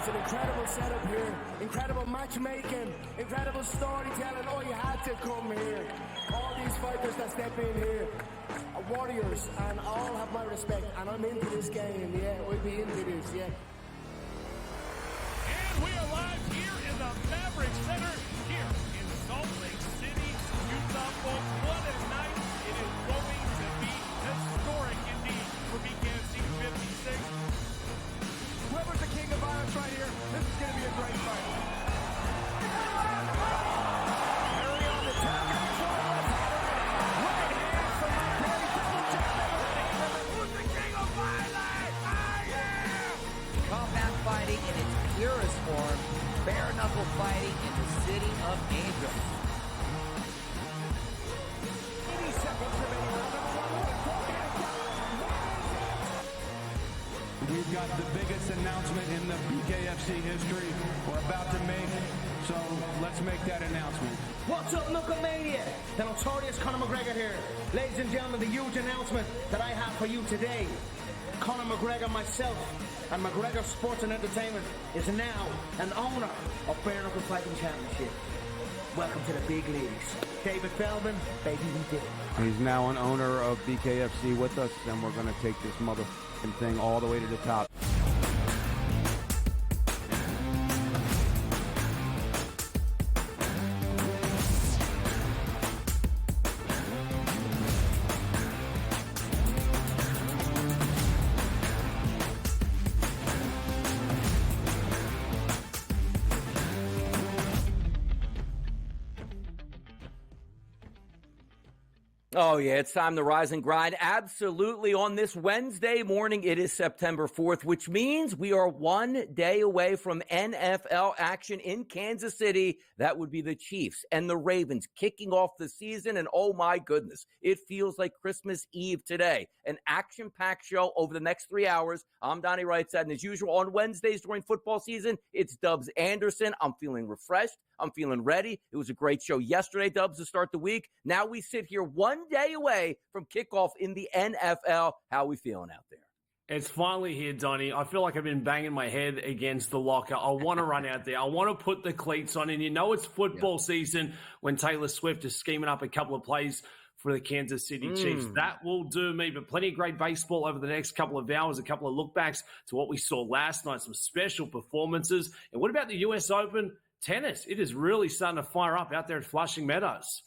It's an incredible setup here, incredible matchmaking, incredible storytelling. Oh, you had to come here. All these fighters that step in here are warriors, and all have my respect, and I'm into this game, yeah, we'll be into this, yeah. And we are live here in the Maverick Center, here in Salt Lake City, Utah, folks. What a night. It is going to be historic indeed for BKFC 56. Whoever's the king of violence right here, this is going to be a great fight. Early on the top. Right hand from my boy, double jab. Who's the king of violence? I am! Combat fighting in its purest form. Bare knuckle fighting in the City of Angels. 80 seconds remaining. We've got the biggest announcement in the BKFC history we're about to make, so let's make that announcement. What's up, Knucklemania? The notorious Conor McGregor here. Ladies and gentlemen, the huge announcement that I have for you today. Conor McGregor, myself, and McGregor Sports and Entertainment is now an owner of Bare Knuckle Fighting Championship. Welcome to the big leagues. David Feldman, baby, we did it. He's now an owner of BKFC with us, and we're going to take this motherfucking thing all the way to the top. Oh, yeah, it's time to rise and grind. Absolutely. On this Wednesday morning, it is September 4th, which means we are 1 day away from NFL action in Kansas City. That would be the Chiefs and the Ravens kicking off the season. And oh, my goodness, it feels like Christmas Eve today. An action-packed show over the next 3 hours. I'm Donnie Rightside, and as usual, on Wednesdays during football season, it's Dubs Anderson. I'm feeling refreshed. I'm feeling ready. It was a great show yesterday, Dubs, to start the week. Now we sit here 1 day away from kickoff in the NFL. How are we feeling out there? It's finally here, Donnie. I feel like I've been banging my head against the locker. I want to run out there. I want to put the cleats on. And you know it's football season when Taylor Swift is scheming up a couple of plays for the Kansas City Chiefs. That will do me, but plenty of great baseball over the next couple of hours, a couple of look-backs to what we saw last night, some special performances. And what about the U.S. Open? Tennis, it is really starting to fire up out there at Flushing Meadows.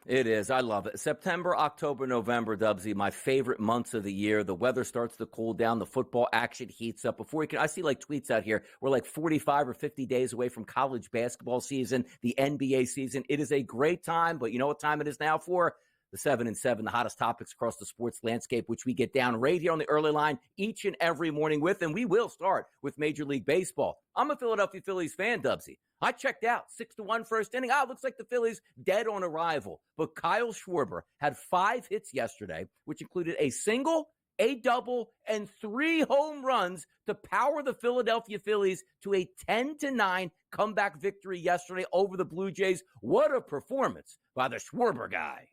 It is. I love it. September, October, November, Dubsy, my favorite months of the year. The weather starts to cool down. The football action heats up. Before you can, I see like tweets out here. We're like 45 or 50 days away from college basketball season, the NBA season. It is a great time, but you know what time it is now for? The 7 and 7, the hottest topics across the sports landscape, which we get down right here on the early line each and every morning with. And we will start with Major League Baseball. I'm a Philadelphia Phillies fan, Dubsy. I checked out 6-1 first inning. It looks like the Phillies dead on arrival. But Kyle Schwarber had 5 hits yesterday, which included a single, a double, and 3 home runs to power the Philadelphia Phillies to a 10-9 comeback victory yesterday over the Blue Jays. What a performance by the Schwarber guy.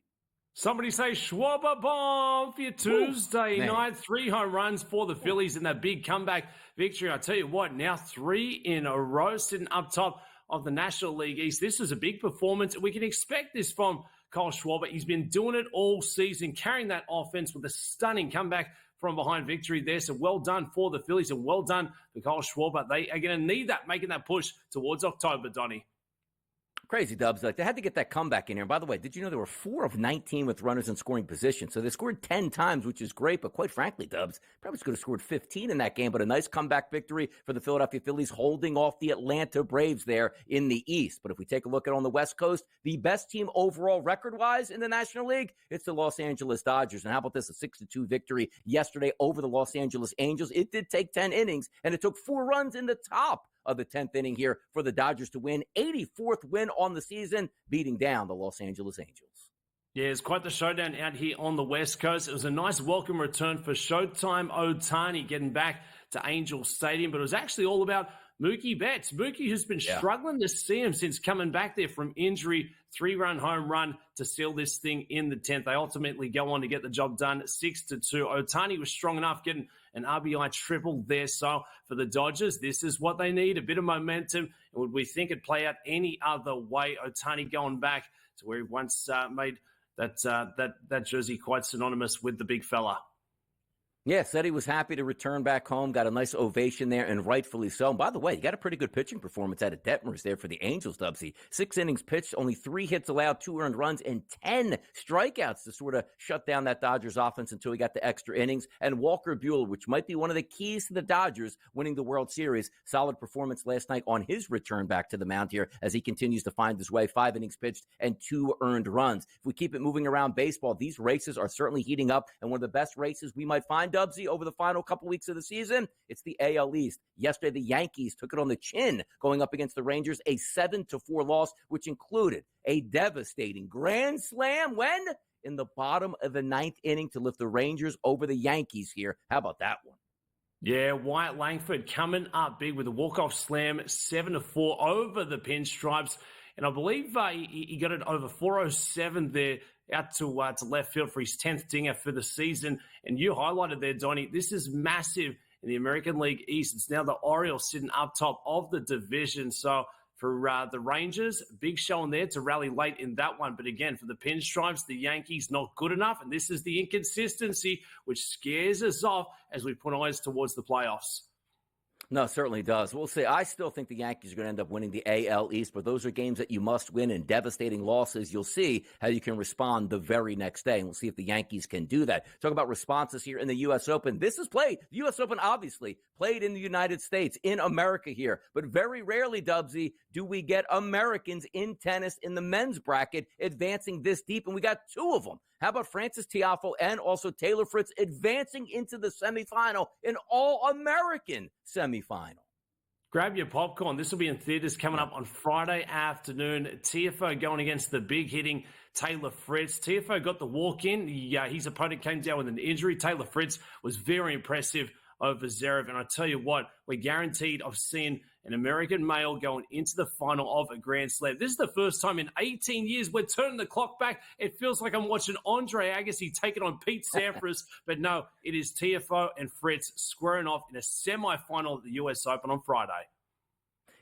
Somebody say Schwarber bomb for your Tuesday night. 3 home runs for the Phillies in that big comeback victory. I tell you what, now 3 in a row sitting up top of the National League East. This is a big performance. We can expect this from Kyle Schwarber. He's been doing it all season, carrying that offense with a stunning comeback from behind victory there. So well done for the Phillies and well done for Kyle Schwarber. They are going to need that, making that push towards October, Donnie. Crazy, Dubs. Like, they had to get that comeback in here. And by the way, did you know there were 4 of 19 with runners in scoring position? So they scored 10 times, which is great. But quite frankly, Dubs, probably could have scored 15 in that game. But a nice comeback victory for the Philadelphia Phillies, holding off the Atlanta Braves there in the East. But if we take a look at on the West Coast, the best team overall record-wise in the National League, it's the Los Angeles Dodgers. And how about this, a 6-2 victory yesterday over the Los Angeles Angels? It did take 10 innings, and it took 4 runs in the top of the 10th inning here for the Dodgers to win. 84th win on the season, beating down the Los Angeles Angels. Yeah, it's quite the showdown out here on the West Coast. It was a nice welcome return for Showtime Ohtani getting back to Angel Stadium, but it was actually all about Mookie Betts. Mookie, who's been struggling to see him since coming back there from injury, 3-run home run to seal this thing in the 10th. They ultimately go on to get the job done 6-2. Ohtani was strong enough, getting an RBI triple there. So for the Dodgers, this is what they need, a bit of momentum. And would we think it'd play out any other way? Ohtani going back to where he once made that jersey quite synonymous with the big fella. Yeah, said he was happy to return back home, got a nice ovation there, and rightfully so. And by the way, you got a pretty good pitching performance out of Detmers there for the Angels, Dubsy. 6 innings pitched, only 3 hits allowed, 2 earned runs, and 10 strikeouts to sort of shut down that Dodgers offense until he got the extra innings. And Walker Buehler, which might be one of the keys to the Dodgers winning the World Series, solid performance last night on his return back to the mound here as he continues to find his way. 5 innings pitched and 2 earned runs. If we keep it moving around baseball, these races are certainly heating up, and one of the best races we might find, Dubsy, over the final couple weeks of the season, it's the AL East. Yesterday, the Yankees took it on the chin going up against the Rangers, a 7-4 loss, which included a devastating grand slam when? In the bottom of the 9th inning to lift the Rangers over the Yankees here. How about that one? Yeah, Wyatt Langford coming up big with a walk-off slam, 7-4 over the Pinstripes. And I believe he got it over 407 there out to left field for his 10th dinger for the season. And you highlighted there, Donnie, this is massive in the American League East. It's now the Orioles sitting up top of the division. So for the Rangers, big showing there to rally late in that one. But again, for the Pinstripes, the Yankees not good enough. And this is the inconsistency which scares us off as we put eyes towards the playoffs. No, it certainly does. We'll see. I still think the Yankees are going to end up winning the AL East, but those are games that you must win, and devastating losses. You'll see how you can respond the very next day, and we'll see if the Yankees can do that. Talk about responses here in the U.S. Open. This is played. The U.S. Open, obviously, played in the United States, in America here, but very rarely, Dubsy, do we get Americans in tennis in the men's bracket advancing this deep, and we got 2 of them. How about Frances Tiafoe and also Taylor Fritz advancing into the semifinal, an all-American semifinal? Grab your popcorn. This will be in theaters coming up on Friday afternoon. Tiafoe going against the big-hitting Taylor Fritz. Tiafoe got the walk-in. His opponent came down with an injury. Taylor Fritz was very impressive over Zverev. And I tell you what, we're guaranteed of seeing an American male going into the final of a Grand Slam. This is the first time in 18 years we're turning the clock back. It feels like I'm watching Andre Agassi taking on Pete Sampras. But no, it is Tiafoe and Fritz squaring off in a semifinal at the U.S. Open on Friday.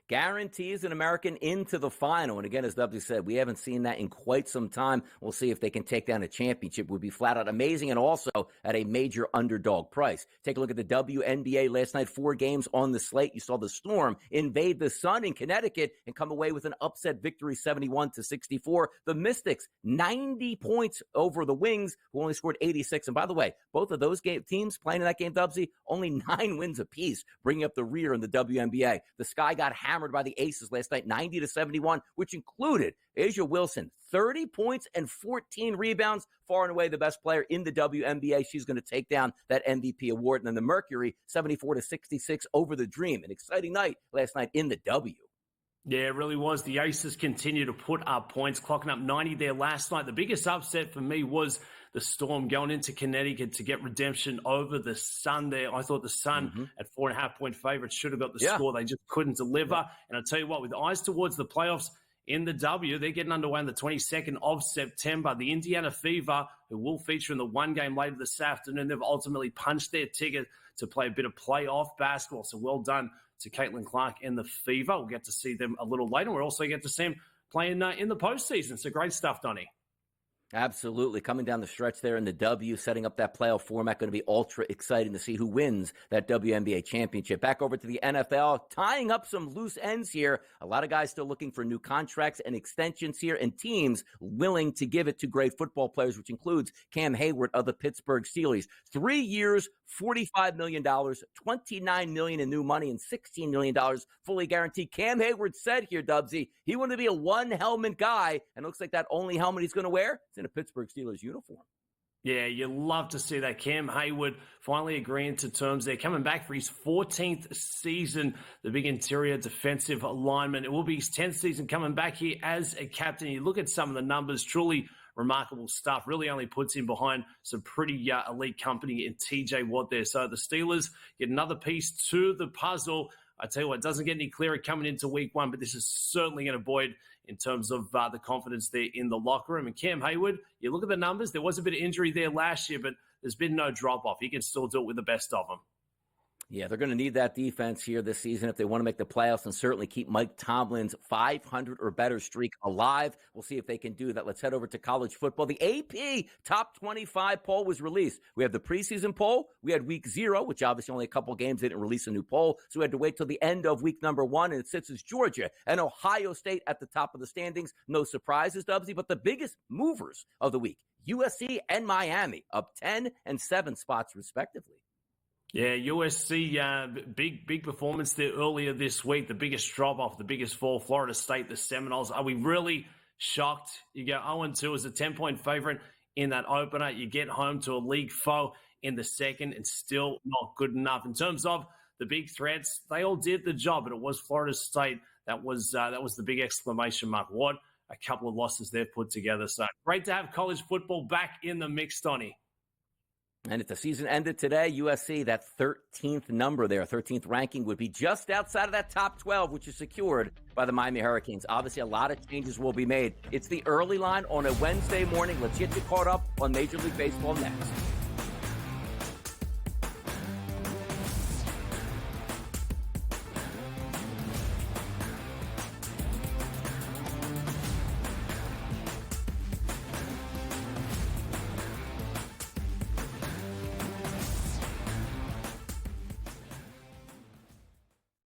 Guarantees an American into the final. And again, as W said, we haven't seen that in quite some time. We'll see if they can take down a championship. It would be flat out amazing, and also at a major underdog price. Take a look at the WNBA last night. 4 games on the slate. You saw the Storm invade the Sun in Connecticut and come away with an upset victory, 71-64. The Mystics, 90 points over the Wings, who only scored 86. And by the way, both of those teams playing in that game, Dubsy, only 9 wins apiece, bringing up the rear in the WNBA. The Sky got hammered by the Aces last night, 90-71, which included Asia Wilson, 30 points and 14 rebounds, far and away the best player in the WNBA. She's going to take down that MVP award. And then the Mercury, 74-66 over the Dream. An exciting night last night in the W. Yeah, it really was. The Aces continue to put up points, clocking up 90 there last night. The biggest upset for me was the Storm going into Connecticut to get redemption over the Sun there. I thought the Sun at 4.5-point favorites should have got the score. They just couldn't deliver. And I'll tell you what, with eyes towards the playoffs in the W, they're getting underway on the 22nd of September. The Indiana Fever, who will feature in the 1 game later this afternoon, they've ultimately punched their ticket to play a bit of playoff basketball. So well done to Caitlin Clark and the Fever. We'll get to see them a little later. We'll also get to see them playing in the postseason. So great stuff, Donnie. Absolutely. Coming down the stretch there in the W, setting up that playoff format. Going to be ultra exciting to see who wins that WNBA championship. Back over to the NFL, tying up some loose ends here. A lot of guys still looking for new contracts and extensions here, and teams willing to give it to great football players, which includes Cam Hayward of the Pittsburgh Steelers. 3 years, $45 million, $29 million in new money, and $16 million fully guaranteed. Cam Hayward said here, Dubsy, he wanted to be a one-helmet guy, and it looks like that only helmet he's going to wear is in a Pittsburgh Steelers uniform. Yeah, you love to see that. Cam Hayward finally agreeing to terms there, coming back for his 14th season, the big interior defensive lineman. It will be his 10th season coming back here as a captain. You look at some of the numbers, truly remarkable stuff. Really only puts him behind some pretty elite company in TJ Watt there. So the Steelers get another piece to the puzzle. I tell you what, it doesn't get any clearer coming into week 1, but this is certainly going to buoy in terms of the confidence there in the locker room. And Cam Hayward, you look at the numbers, there was a bit of injury there last year, but there's been no drop-off. He can still do it with the best of them. Yeah, they're going to need that defense here this season if they want to make the playoffs and certainly keep Mike Tomlin's 500 or better streak alive. We'll see if they can do that. Let's head over to college football. The AP Top 25 poll was released. We have the preseason poll. We had week 0, which obviously only a couple games didn't release a new poll. So we had to wait till the end of week number 1, and it sits as Georgia and Ohio State at the top of the standings. No surprises, Dubsy, but the biggest movers of the week, USC and Miami, up 10 and 7 spots respectively. Yeah, USC, big performance there earlier this week. The biggest drop-off, the biggest fall. Florida State, the Seminoles. Are we really shocked? You go 0-2 as a 10-point favorite in that opener. You get home to a league foe in the second and still not good enough. In terms of the big threats, they all did the job, and it was Florida State. That was the big exclamation mark. What a couple of losses they've put together. So great to have college football back in the mix, Donnie. And if the season ended today, USC, that 13th number there, 13th ranking, would be just outside of that top 12, which is secured by the Miami Hurricanes. Obviously, a lot of changes will be made. It's the early line on a Wednesday morning. Let's get you caught up on Major League Baseball next.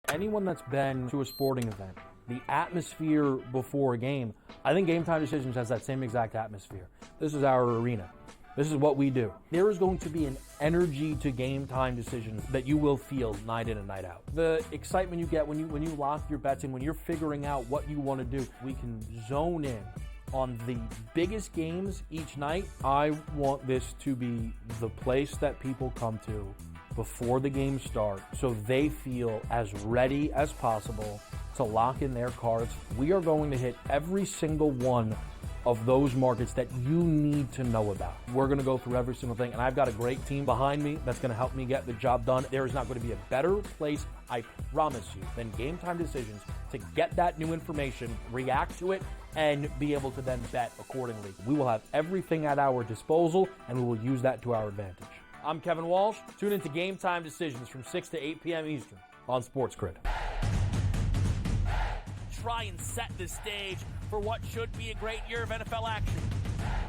Anyone that's been to a sporting event, the atmosphere before a game, I think Game Time Decisions has that same exact atmosphere. This is our arena. This is what we do. There is going to be an energy to Game Time Decisions that you will feel night in and night out. The excitement you get when you lock your bets in, when you're figuring out what you want to do, we can zone in on the biggest games each night. I want this to be the place that people come to before the games start so they feel as ready as possible to lock in their cards. We are going to hit every single one of those markets that you need to know about. We're going to go through every single thing, and I've got a great team behind me that's going to help me get the job done. There is not going to be a better place, I promise you, than Game Time Decisions to get that new information, react to it, and be able to then bet accordingly. We will have everything at our disposal, and we will use that to our advantage. I'm Kevin Walsh. Tune into Game Time Decisions from 6 to 8 p.m. Eastern on SportsGrid. Try and set the stage for what should be a great year of NFL action.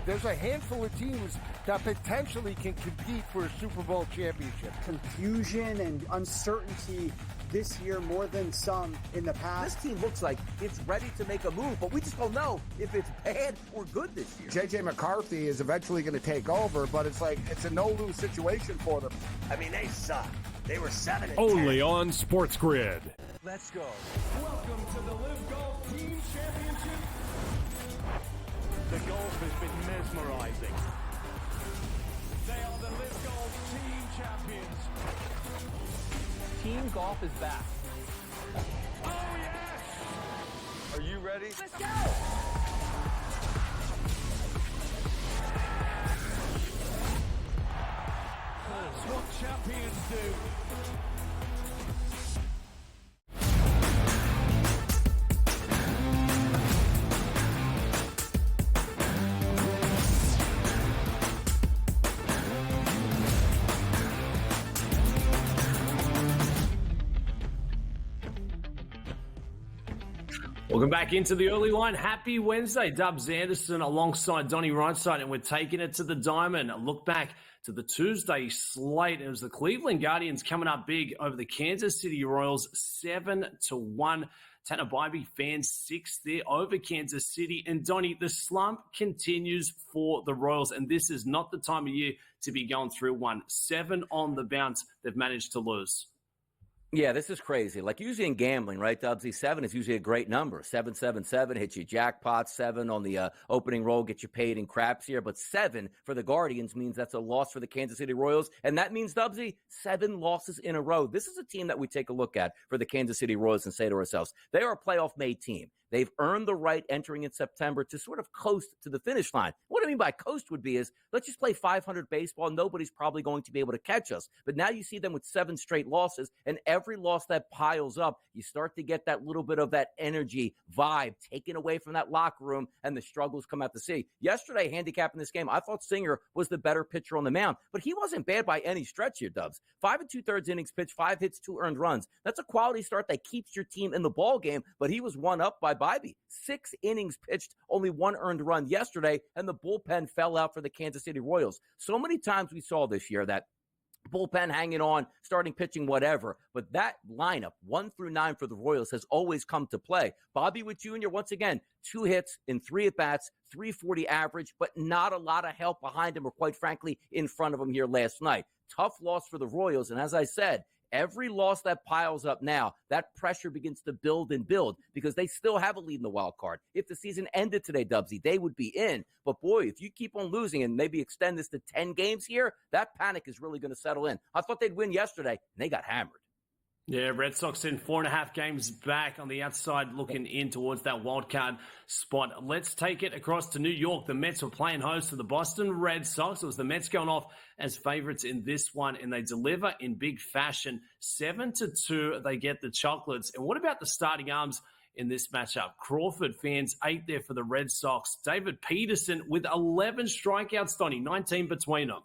There's a handful of teams that potentially can compete for a Super Bowl championship. Confusion and uncertainty this year more than some in the past. This team looks like it's ready to make a move, but we just don't know if it's bad or good this year. J.J. McCarthy is eventually going to take over, but it's a no-lose situation for them. I mean, they suck. They were 7-10. Only on SportsGrid. Let's go. Welcome to the Live Golf Team Championship. The golf has been mesmerizing. They are the Live Golf Team Champions. Team golf is back. Oh, yes! Are you ready? Let's go! That's what champions do. Welcome back into the early line. Happy Wednesday. Dubs Anderson alongside Donnie Rightside, and we're taking it to the diamond. A look back to the Tuesday slate. It was the Cleveland Guardians coming up big over the Kansas City Royals, 7-1. Tanner Bybee fans 6 there over Kansas City. And Donnie, the slump continues for the Royals, and this is not the time of year to be going through one. 7 on the bounce they've managed to lose. Yeah, this is crazy. Like usually in gambling, right, Dubsy? 7 is usually a great number. 777 hits you jackpot. 7 on the opening roll gets you paid in craps here. But 7 for the Guardians means that's a loss for the Kansas City Royals. And that means, Dubsy, 7 losses in a row. This is a team that we take a look at for the Kansas City Royals and say to ourselves, they are a playoff-made team. They've earned the right entering in September to sort of coast to the finish line. What I mean by coast would be is, let's just play 500 baseball. Nobody's probably going to be able to catch us. But now you see them with 7 straight losses, and every loss that piles up, you start to get that little bit of that energy vibe taken away from that locker room, and the struggles come out to sea. Yesterday, handicapping this game, I thought Singer was the better pitcher on the mound, but he wasn't bad by any stretch here, Dubs. 5 2/3 innings pitched, 5 hits, 2 earned runs. That's a quality start that keeps your team in the ball game, but he was one up by Bybee. 6 innings pitched, only 1 earned run yesterday, and the bullpen fell out for the Kansas City Royals. So many times we saw this year that bullpen hanging on, starting pitching, whatever. But that lineup, 1 through 9 for the Royals, has always come to play. Bobby Witt Jr., once again, 2 hits in 3 at-bats, 340 average, but not a lot of help behind him or, quite frankly, in front of him here last night. Tough loss for the Royals. And as I said, every loss that piles up now, that pressure begins to build and build because they still have a lead in the wild card. If the season ended today, Dubsy, they would be in. But boy, if you keep on losing and maybe extend this to 10 games here, that panic is really going to settle in. I thought they'd win yesterday, and they got hammered. Yeah, Red Sox in 4.5 games back on the outside, looking in towards that wild card spot. Let's take it across to New York. The Mets were playing host to the Boston Red Sox. It was the Mets going off as favorites in this one, and they deliver in big fashion. 7-2, they get the chocolates. And what about the starting arms in this matchup? Crawford fans, 8 there for the Red Sox. David Peterson with 11 strikeouts, Donnie, 19 between them.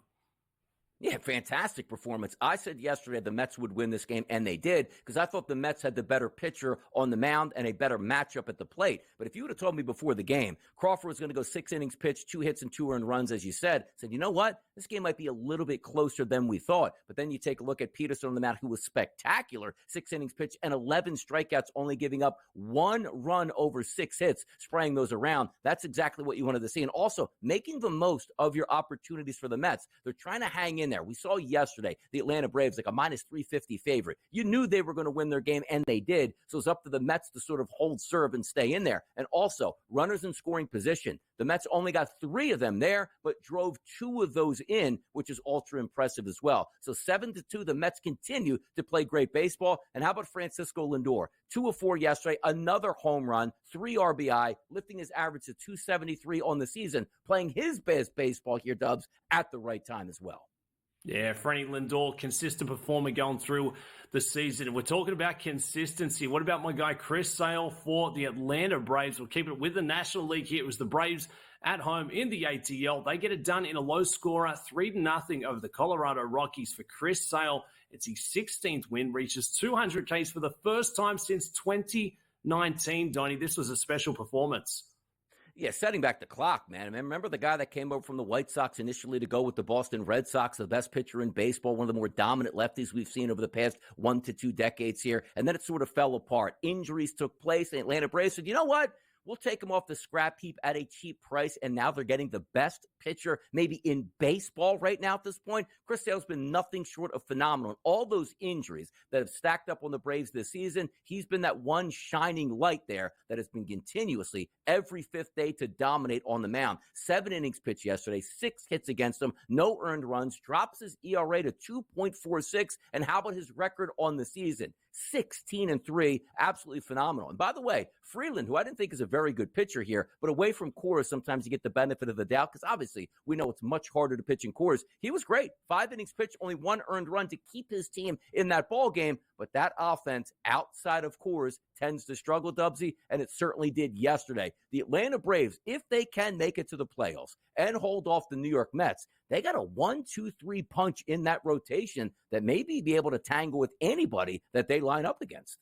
Yeah, fantastic performance. I said yesterday the Mets would win this game, and they did, because I thought the Mets had the better pitcher on the mound and a better matchup at the plate. But if you would have told me before the game, Crawford was going to go 6 innings pitched, 2 hits and 2 earned runs, as you said, you know what? This game might be a little bit closer than we thought. But then you take a look at Peterson on the mound, who was spectacular. 6 innings pitched and 11 strikeouts, only giving up 1 run over 6 hits, spraying those around. That's exactly what you wanted to see. And also making the most of your opportunities for the Mets. They're trying to hang in there. We saw yesterday the Atlanta Braves like a minus 350 favorite. You knew they were going to win their game, and they did. So it's up to the Mets to sort of hold serve and stay in there. And also, runners in scoring position. The Mets only got 3 of them there, but drove 2 of those in, which is ultra impressive as well. So 7-2, the Mets continue to play great baseball. And how about Francisco Lindor? 2 of 4 yesterday, another home run, 3 RBI, lifting his average to 273 on the season, playing his best baseball here, Dubs, at the right time as well. Yeah, Franny Lindor, consistent performer going through the season. And we're talking about consistency. What about my guy Chris Sale for the Atlanta Braves? We'll keep it with the National League here. It was the Braves at home in the ATL. They get it done in a low scorer, 3-0 over the Colorado Rockies for Chris Sale. It's his 16th win, reaches 200 Ks for the first time since 2019. Donnie, this was a special performance. Yeah, setting back the clock, man. I mean, remember the guy that came over from the White Sox initially to go with the Boston Red Sox, the best pitcher in baseball, one of the more dominant lefties we've seen over the past 1 to 2 decades here. And then it sort of fell apart. Injuries took place. The Atlanta Braves said, you know what? We'll take him off the scrap heap at a cheap price, and now they're getting the best pitcher maybe in baseball right now at this point. Chris Sale's been nothing short of phenomenal. All those injuries that have stacked up on the Braves this season, he's been that one shining light there that has been continuously every 5th day to dominate on the mound. 7 innings pitched yesterday, 6 hits against him, no earned runs, drops his ERA to 2.46, and how about his record on the season? 16-3, absolutely phenomenal. And by the way, Freeland, who I didn't think is a very good pitcher here, but away from Coors, sometimes you get the benefit of the doubt because obviously we know it's much harder to pitch in Coors. He was great. 5 innings pitched, only 1 earned run to keep his team in that ball game. But that offense outside of Coors tends to struggle, Dubsy, and it certainly did yesterday. The Atlanta Braves, if they can make it to the playoffs and hold off the New York Mets, they got a 1-2-3 punch in that rotation that maybe be able to tangle with anybody that they line up against.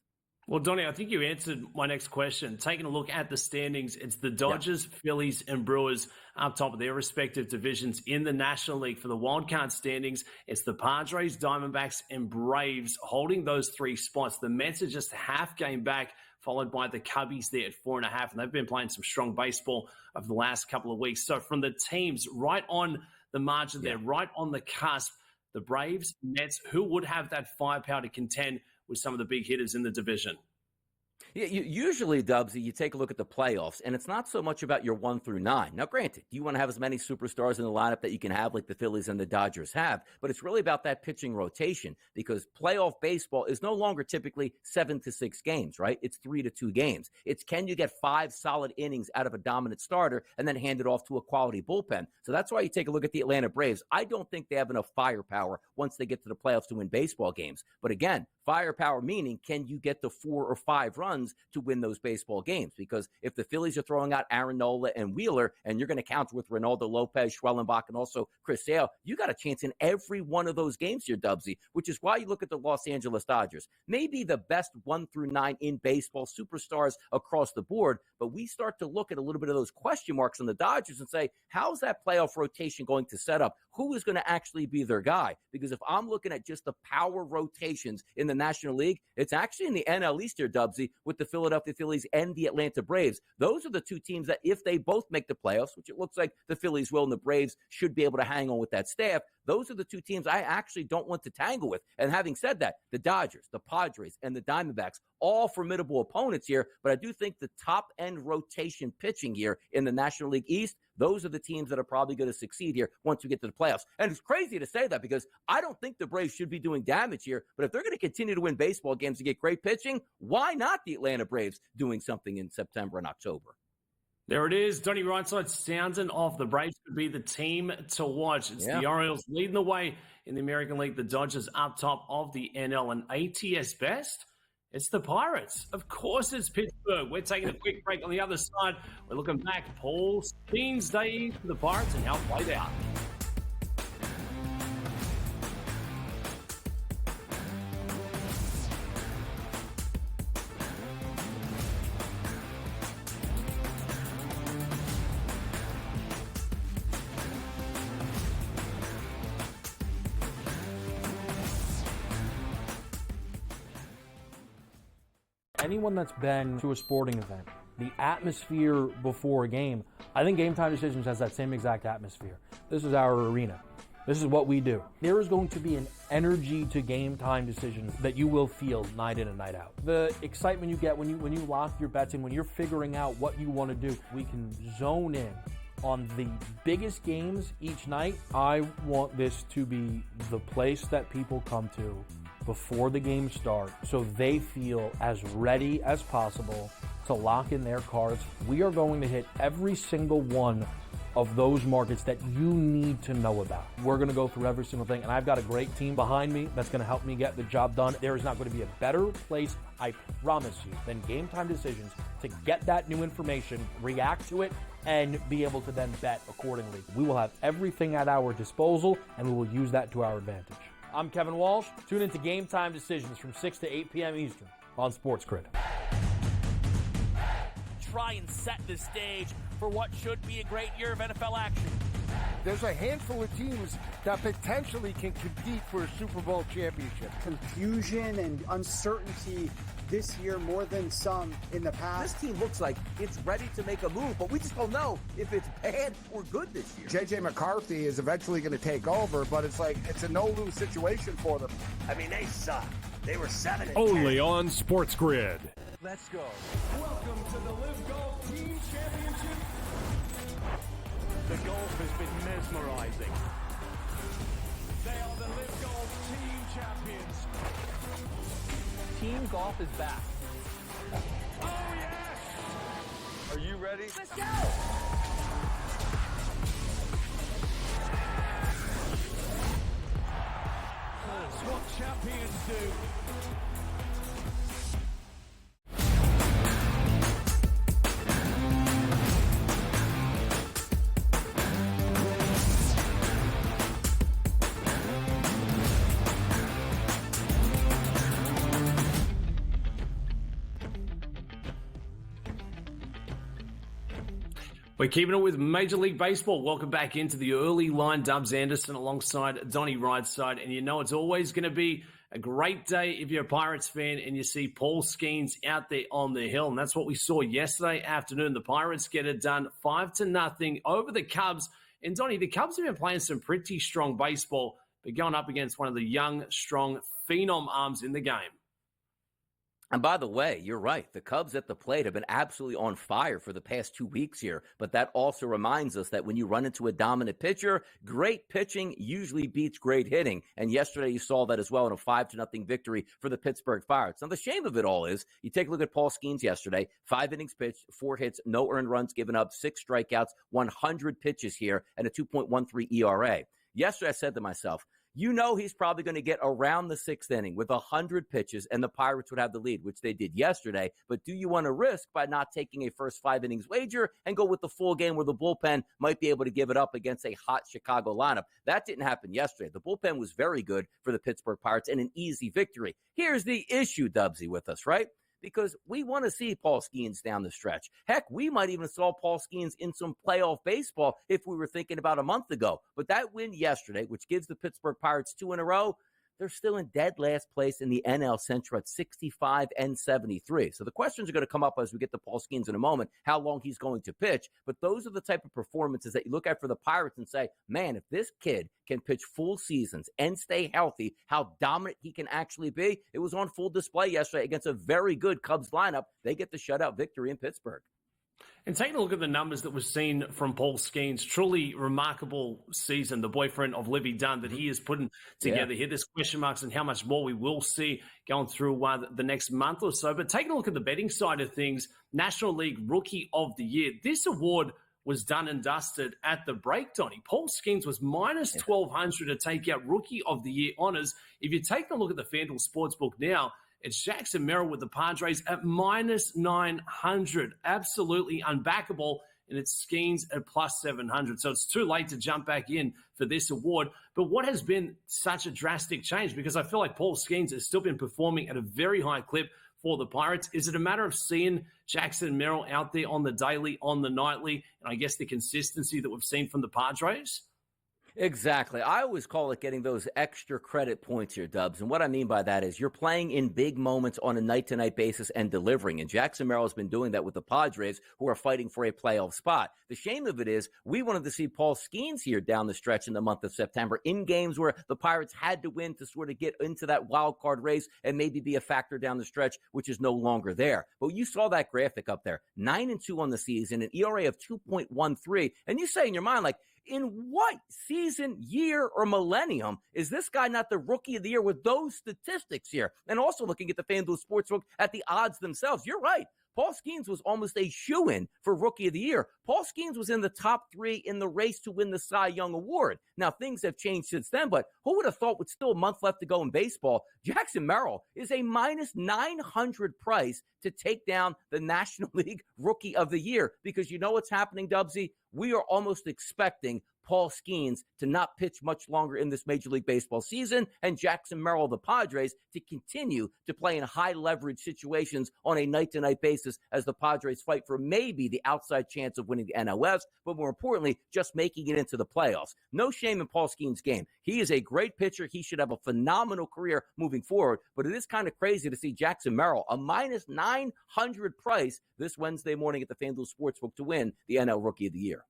Well, Donnie, I think you answered my next question. Taking a look at the standings, it's the Dodgers, Phillies, and Brewers up top of their respective divisions in the National League. For the wildcard standings, it's the Padres, Diamondbacks, and Braves holding those 3 spots. The Mets are just a half game back, followed by the Cubbies there at 4.5, and they've been playing some strong baseball over the last couple of weeks. So from the teams right on the margin there, right on the cusp, the Braves, Mets, who would have that firepower to contend with some of the big hitters in the division? Yeah, usually, Dubsy, you take a look at the playoffs, and it's not so much about your 1 through 9. Now, granted, you want to have as many superstars in the lineup that you can have like the Phillies and the Dodgers have, but it's really about that pitching rotation because playoff baseball is no longer typically 7 to 6 games, right? It's 3 to 2 games. It's can you get 5 solid innings out of a dominant starter and then hand it off to a quality bullpen? So that's why you take a look at the Atlanta Braves. I don't think they have enough firepower once they get to the playoffs to win baseball games. But again, firepower meaning can you get the 4 or 5 runs to win those baseball games? Because if the Phillies are throwing out Aaron Nola and Wheeler, and you're going to counter with Ronaldo Lopez, Schwellenbach, and also Chris Sale, you got a chance in every one of those games here, Dubsy, which is why you look at the Los Angeles Dodgers. Maybe the best 1 through 9 in baseball, superstars across the board, but we start to look at a little bit of those question marks on the Dodgers and say, how's that playoff rotation going to set up? Who is going to actually be their guy? Because if I'm looking at just the power rotations in the National League, it's actually in the NL East here, Dubsy, with the Philadelphia Phillies and the Atlanta Braves. Those are the two teams that if they both make the playoffs, which it looks like the Phillies will and the Braves should be able to hang on with that staff, those are the two teams I actually don't want to tangle with. And having said that, the Dodgers, the Padres, and the Diamondbacks, all formidable opponents here, but I do think the top-end rotation pitching here in the National League East, those are the teams that are probably going to succeed here once we get to the playoffs. And it's crazy to say that because I don't think the Braves should be doing damage here, but if they're going to continue to win baseball games and get great pitching, why not the Atlanta Braves doing something in September and October? There it is. Donnie Rightside sounding off. The Braves could be the team to watch. It's the Orioles leading the way in the American League. The Dodgers up top of the NL and ATS best. It's the Pirates. Of course, it's Pittsburgh. We're taking a quick break on the other side. We're looking back. Paul Skeens Day for the Pirates and how it played out. Anyone that's been to a sporting event, the atmosphere before a game, I think Game Time Decisions has that same exact atmosphere. This is our arena. This is what we do. There is going to be an energy to Game Time Decisions that you will feel night in and night out. The excitement you get when you lock your bets in, when you're figuring out what you want to do, we can zone in on the biggest games each night. I want this to be the place that people come to before the games start so they feel as ready as possible to lock in their cards. We are going to hit every single one of those markets that you need to know about. We're going to go through every single thing, and I've got a great team behind me that's going to help me get the job done. There is not going to be a better place, I promise you, than Game Time Decisions to get that new information, react to it, and be able to then bet accordingly. We will have everything at our disposal, and we will use that to our advantage. I'm Kevin Walsh. Tune into Game Time Decisions from 6 to 8 p.m. Eastern on SportsGrid. Try and set the stage for what should be a great year of NFL action. There's a handful of teams that potentially can compete for a Super Bowl championship. Confusion and uncertainty this year more than some in the past. This team looks like it's ready to make a move, but we just don't know if it's bad or good this year. J.J. McCarthy is eventually going to take over, but it's a no-lose situation for them. I mean, they suck. They were 7-10. Only on SportsGrid. Let's go. Welcome to the Live Golf Team Championship. The golf has been mesmerizing. They are the Live Golf Team Champions. Team golf is back. Oh, yes! Are you ready? Let's go! That's what champions do. We're keeping it with Major League Baseball. Welcome back into the early line. Dubs Anderson alongside Donnie Rightside. And you know it's always going to be a great day if you're a Pirates fan and you see Paul Skeens out there on the hill. And that's what we saw yesterday afternoon. The Pirates get it done 5-0 over the Cubs. And Donnie, the Cubs have been playing some pretty strong baseball, but going up against one of the young, strong phenom arms in the game. And by the way, you're right. The Cubs at the plate have been absolutely on fire for the past 2 weeks here. But that also reminds us that when you run into a dominant pitcher, great pitching usually beats great hitting. And yesterday you saw that as well in a 5-0 victory for the Pittsburgh Pirates. Now, the shame of it all is you take a look at Paul Skeens yesterday, 5 innings pitched, 4 hits, no earned runs given up, 6 strikeouts, 100 pitches here, and a 2.13 ERA. Yesterday I said to myself, you know he's probably going to get around the 6th inning with 100 pitches, and the Pirates would have the lead, which they did yesterday. But do you want to risk by not taking a first 5 innings wager and go with the full game where the bullpen might be able to give it up against a hot Chicago lineup? That didn't happen yesterday. The bullpen was very good for the Pittsburgh Pirates and an easy victory. Here's the issue, Dubsy, with us, right? Because we want to see Paul Skeens down the stretch. Heck, we might even saw Paul Skeens in some playoff baseball if we were thinking about a month ago. But that win yesterday, which gives the Pittsburgh Pirates 2 in a row, they're still in dead last place in the NL Central at 65-73. So the questions are going to come up as we get to Paul Skeens in a moment, how long he's going to pitch. But those are the type of performances that you look at for the Pirates and say, man, if this kid can pitch full seasons and stay healthy, how dominant he can actually be. It was on full display yesterday against a very good Cubs lineup. They get the shutout victory in Pittsburgh. And taking a look at the numbers that we've seen from Paul Skeens, truly remarkable season, the boyfriend of Livy Dunn that he is putting together here. There's question marks on how much more we will see going through the next month or so. But taking a look at the betting side of things, National League Rookie of the Year, this award was done and dusted at the break, Donnie. Paul Skeens was minus 1,200 to take out Rookie of the Year honors. If you take a look at the FanDuel Sportsbook now, it's Jackson Merrill with the Padres at minus 900. Absolutely unbackable. And it's Skeens at plus 700. So it's too late to jump back in for this award. But what has been such a drastic change? Because I feel like Paul Skeens has still been performing at a very high clip for the Pirates. Is it a matter of seeing Jackson Merrill out there on the daily, on the nightly, and I guess the consistency that we've seen from the Padres? Exactly. I always call it getting those extra credit points here, Dubs. And what I mean by that is you're playing in big moments on a night-to-night basis and delivering. And Jackson Merrill has been doing that with the Padres, who are fighting for a playoff spot. The shame of it is we wanted to see Paul Skeens here down the stretch in the month of September in games where the Pirates had to win to sort of get into that wild card race and maybe be a factor down the stretch, which is no longer there. But you saw that graphic up there, 9-2 on the season, an ERA of 2.13. And you say in your mind, like, in what season, year, or millennium is this guy not the Rookie of the Year with those statistics here? And also looking at the FanDuel Sportsbook at the odds themselves, you're right. Paul Skeens was almost a shoo-in for Rookie of the Year. Paul Skeens was in the top 3 in the race to win the Cy Young Award. Now, things have changed since then, but who would have thought with still a month left to go in baseball, Jackson Merrill is a minus 900 price to take down the National League Rookie of the Year? Because you know what's happening, Dubsy? We are almost expecting Paul Skeens to not pitch much longer in this Major League Baseball season, and Jackson Merrill of the Padres to continue to play in high leverage situations on a night-to-night basis as the Padres fight for maybe the outside chance of winning the NLS, but more importantly, just making it into the playoffs. No shame in Paul Skeens' game. He is a great pitcher. He should have a phenomenal career moving forward, but it is kind of crazy to see Jackson Merrill, a minus 900 price this Wednesday morning at the FanDuel Sportsbook to win the NL Rookie of the Year.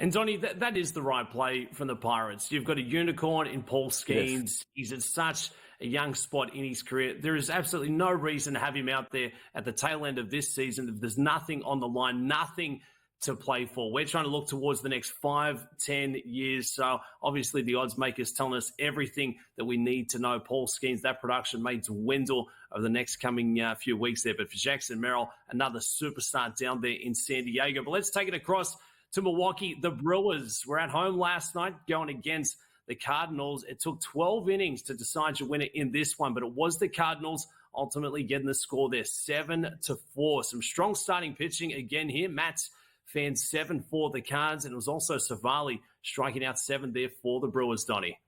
And, Donnie, that is the right play from the Pirates. You've got a unicorn in Paul Skeens. Yes. He's at such a young spot in his career. There is absolutely no reason to have him out there at the tail end of this season if there's nothing on the line, nothing to play for. We're trying to look towards the next 5-10 years. So, obviously, the odds makers telling us everything that we need to know. Paul Skeens, that production may dwindle over the next coming few weeks there. But for Jackson Merrill, another superstar down there in San Diego. But let's take it across to Milwaukee. The Brewers were at home last night going against the Cardinals. It took 12 innings to decide your winner in this one, but it was the Cardinals ultimately getting the score there, 7-4. Some strong starting pitching again here. Matt's fans 7 for the Cards, and it was also Savali striking out 7 there for the Brewers, Donnie.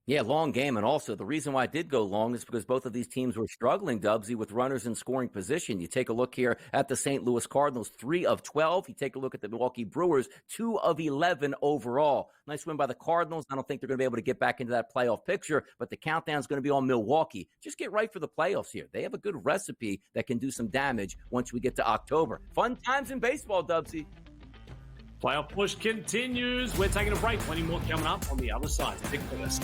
Yeah, long game. And also the reason why I did go long is because both of these teams were struggling, Dubsy, with runners in scoring position. You take a look here at the St. Louis Cardinals, 3 of 12. You take a look at the Milwaukee Brewers, 2 of 11 overall. Nice win by the Cardinals. I don't think they're going to be able to get back into that playoff picture, but the countdown is going to be on Milwaukee. Just get right for the playoffs here. They have a good recipe that can do some damage once we get to October. Fun times in baseball, Dubsy. Playoff push continues. We're taking a break. Plenty more coming up on the other side. Stick with us.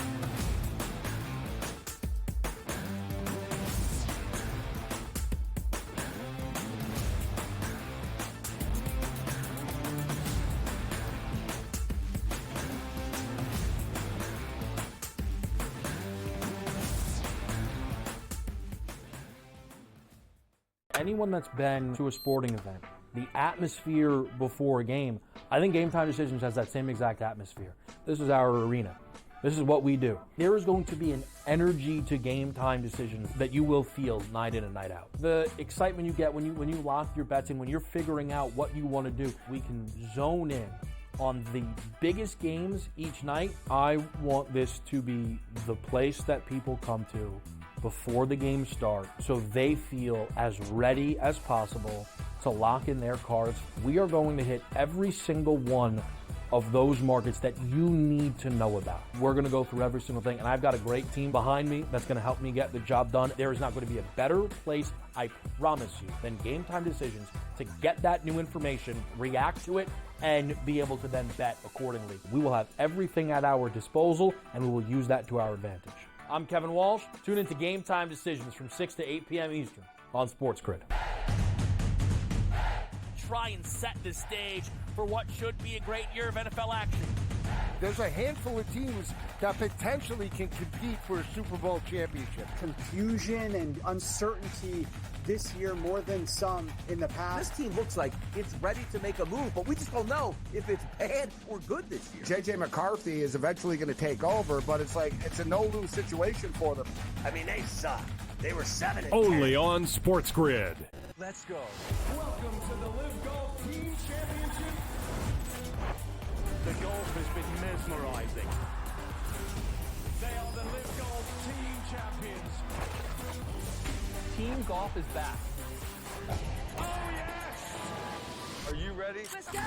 Anyone that's been to a sporting event, the atmosphere before a game, I think Game Time Decisions has that same exact atmosphere. This is our arena. This is what we do. There is going to be an energy to Game Time Decisions that you will feel night in and night out. The excitement you get when you lock your bets in, when you're figuring out what you want to do, we can zone in on the biggest games each night. I want this to be the place that people come to before the games start so they feel as ready as possible to lock in their cards. We are going to hit every single one of those markets that you need to know about. We're going to go through every single thing, and I've got a great team behind me that's going to help me get the job done. There is not going to be a better place, I promise you, than Game Time Decisions to get that new information, react to it, and be able to then bet accordingly. We will have everything at our disposal, and we will use that to our advantage. I'm Kevin Walsh. Tune into Game Time Decisions from 6 to 8 p.m. Eastern on SportsGrid. Try and set the stage for what should be a great year of NFL action. There's a handful of teams that potentially can compete for a Super Bowl championship. Confusion and uncertainty this year more than some in the past. This team looks like it's ready to make a move, but we just don't know if it's bad or good this year. J.J. McCarthy is eventually going to take over, but it's like it's a no-lose situation for them. I mean, they suck. They were 7-10. Only on SportsGrid. Let's go. Welcome to the Live Golf Team Championship. The golf has been mesmerizing. They are the Live Golf Team Champions. Team golf is back. Oh, yes! Are you ready? Let's go!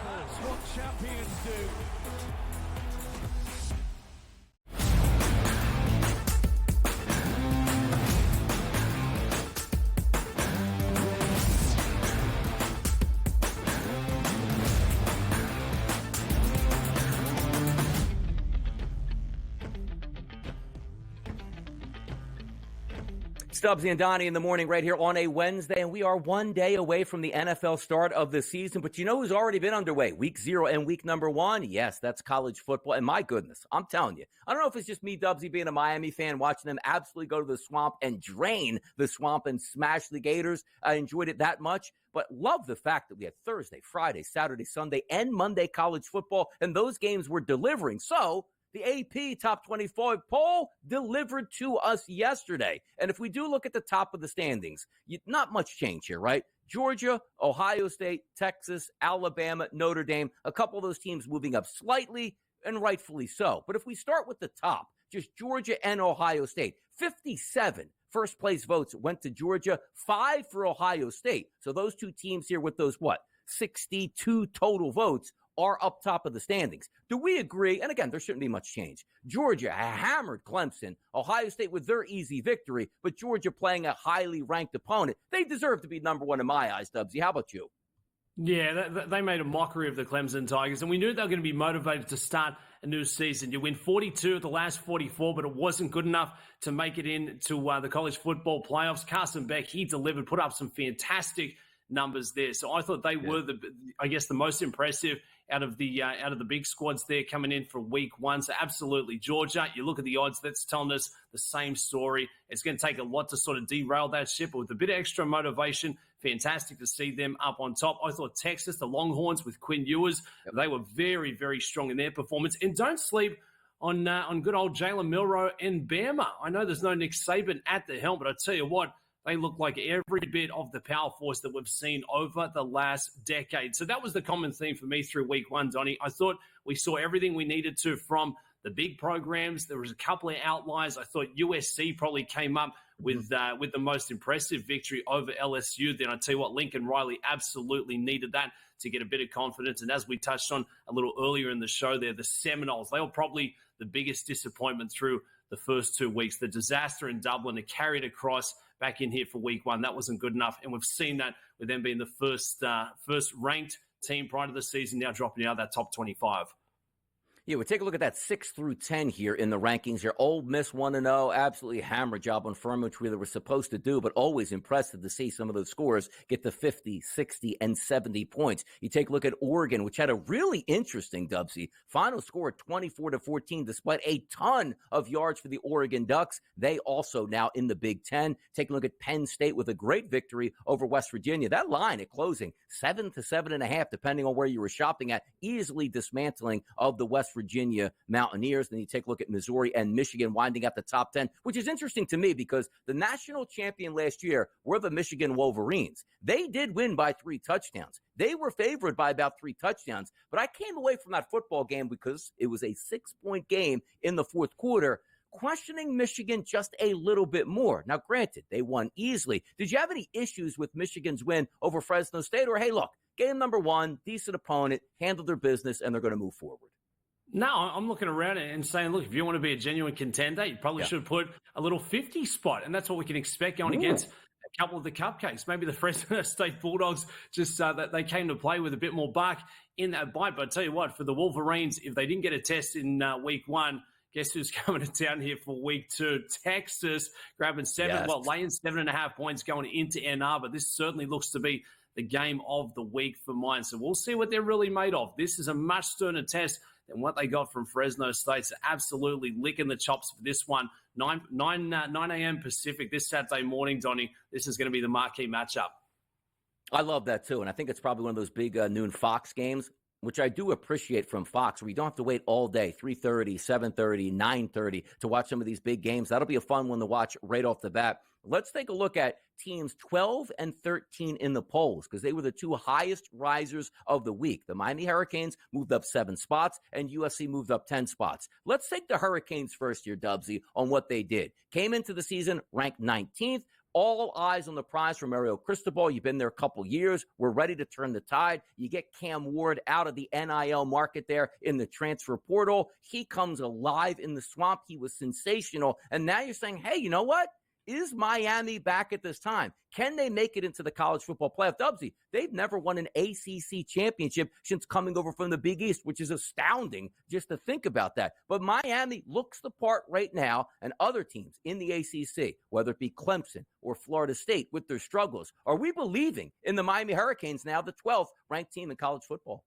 That's what champions do. Stubbsy and Donnie in the morning right here on a Wednesday, and we are one day away from the NFL start of the season. But you know who's already been underway? Week 0 and week number 1? Yes, that's college football. And my goodness, I'm telling you, I don't know if it's just me, Dubsy, being a Miami fan, watching them absolutely go to the swamp and drain the swamp and smash the Gators. I enjoyed it that much. But love the fact that we had Thursday, Friday, Saturday, Sunday, and Monday college football, and those games were delivering. So the AP Top 25 poll delivered to us yesterday. And if we do look at the top of the standings, not much change here, right? Georgia, Ohio State, Texas, Alabama, Notre Dame, a couple of those teams moving up slightly, and rightfully so. But if we start with the top, just Georgia and Ohio State, 57 first place votes went to Georgia, 5 for Ohio State. So those two teams here with those, 62 total votes are up top of the standings. Do we agree? And again, there shouldn't be much change. Georgia hammered Clemson. Ohio State with their easy victory, but Georgia playing a highly ranked opponent. They deserve to be number 1 in my eyes, Dubsy. How about you? Yeah, they made a mockery of the Clemson Tigers, and we knew they were going to be motivated to start a new season. You win 42 of the last 44, but it wasn't good enough to make it into the college football playoffs. Carson Beck, he delivered, put up some fantastic numbers there. So I thought they were the most impressive out of the big squads there coming in for week 1. So absolutely, Georgia, you look at the odds, that's telling us the same story. It's going to take a lot to sort of derail that ship, but with a bit of extra motivation, fantastic to see them up on top. I thought Texas, the Longhorns with Quinn Ewers, they were very, very strong in their performance. And don't sleep on good old Jalen Milroe and Bama. I know there's no Nick Saban at the helm, but I tell you what, they look like every bit of the power force that we've seen over the last decade. So that was the common theme for me through week 1, Donnie. I thought we saw everything we needed to from the big programs. There was a couple of outliers. I thought USC probably came up with the most impressive victory over LSU. Then I tell you what, Lincoln Riley absolutely needed that to get a bit of confidence. And as we touched on a little earlier in the show there, the Seminoles, they were probably the biggest disappointment through the first 2 weeks. The disaster in Dublin to carry it across back in here for week 1, that wasn't good enough. And we've seen that with them being the first ranked team prior to the season, now dropping out of that top 25. Yeah, we take a look at that 6 through 10 here in the rankings here. Ole Miss 1-0, absolutely hammer job on firm, which we were supposed to do, but always impressive to see some of those scores get to 50, 60, and 70 points. You take a look at Oregon, which had a really interesting Dubsy. Final score 24-14, despite a ton of yards for the Oregon Ducks. They also now in the Big Ten. Take a look at Penn State with a great victory over West Virginia. That line at closing 7 to 7.5, depending on where you were shopping at, easily dismantling of the West Virginia Mountaineers. Then you take a look at Missouri and Michigan winding up the top 10, which is interesting to me because the national champion last year were the Michigan Wolverines. They did win by 3 touchdowns. They were favored by about 3 touchdowns, but I came away from that football game because it was a 6-point game in the fourth quarter, questioning Michigan just a little bit more. Now, granted, they won easily. Did you have any issues with Michigan's win over Fresno State? Or, hey, look, game number 1, decent opponent, handled their business, and they're going to move forward? No, I'm looking around and saying, look, if you want to be a genuine contender, you probably should put a little 50 spot, and that's what we can expect going against a couple of the cupcakes. Maybe the Fresno State Bulldogs just that they came to play with a bit more bark in that bite. But I tell you what, for the Wolverines, if they didn't get a test in week 1, guess who's coming to town here for week 2? Texas, grabbing laying 7.5 points going into Ann Arbor. This certainly looks to be the game of the week for mine. So we'll see what they're really made of. This is a much sterner test than what they got from Fresno State. So absolutely licking the chops for this one. 9 a.m. Pacific this Saturday morning, Donnie. This is going to be the marquee matchup. I love that too, and I think it's probably one of those big noon Fox games, which I do appreciate from Fox, where you don't have to wait all day, 3:30, 7:30, 9:30, to watch some of these big games. That'll be a fun one to watch right off the bat. Let's take a look at teams 12 and 13 in the polls because they were the 2 highest risers of the week. The Miami Hurricanes moved up 7 spots and USC moved up 10 spots. Let's take the Hurricanes first here, Dubsy, on what they did. Came into the season ranked 19th. All eyes on the prize for Mario Cristobal. You've been there a couple years. We're ready to turn the tide. You get Cam Ward out of the NIL market there in the transfer portal. He comes alive in the swamp. He was sensational. And now you're saying, hey, you know what? Is Miami back at this time? Can they make it into the college football playoff? Dubsy, they've never won an ACC championship since coming over from the Big East, which is astounding just to think about that. But Miami looks the part right now, and other teams in the ACC, whether it be Clemson or Florida State with their struggles, are we believing in the Miami Hurricanes now, the 12th ranked team in college football?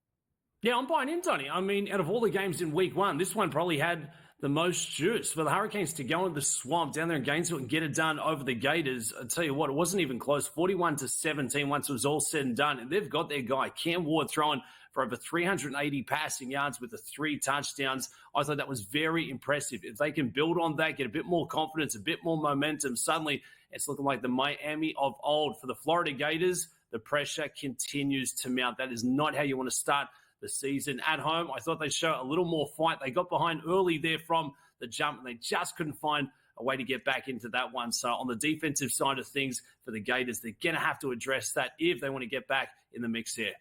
Yeah, I'm buying in, Donnie. I mean, out of all the games in week 1, this one probably had the most juice. For the Hurricanes to go into the swamp down there in Gainesville and get it done over the Gators, I tell you what, it wasn't even close. 41-17 once it was all said and done. And they've got their guy, Cam Ward, throwing for over 380 passing yards with the 3 touchdowns. I thought that was very impressive. If they can build on that, get a bit more confidence, a bit more momentum, suddenly it's looking like the Miami of old. For the Florida Gators, the pressure continues to mount. That is not how you want to start the season at home. I thought they'd show a little more fight. They got behind early there from the jump, and they just couldn't find a way to get back into that one. So on the defensive side of things for the Gators, they're going to have to address that if they want to get back in the mix here.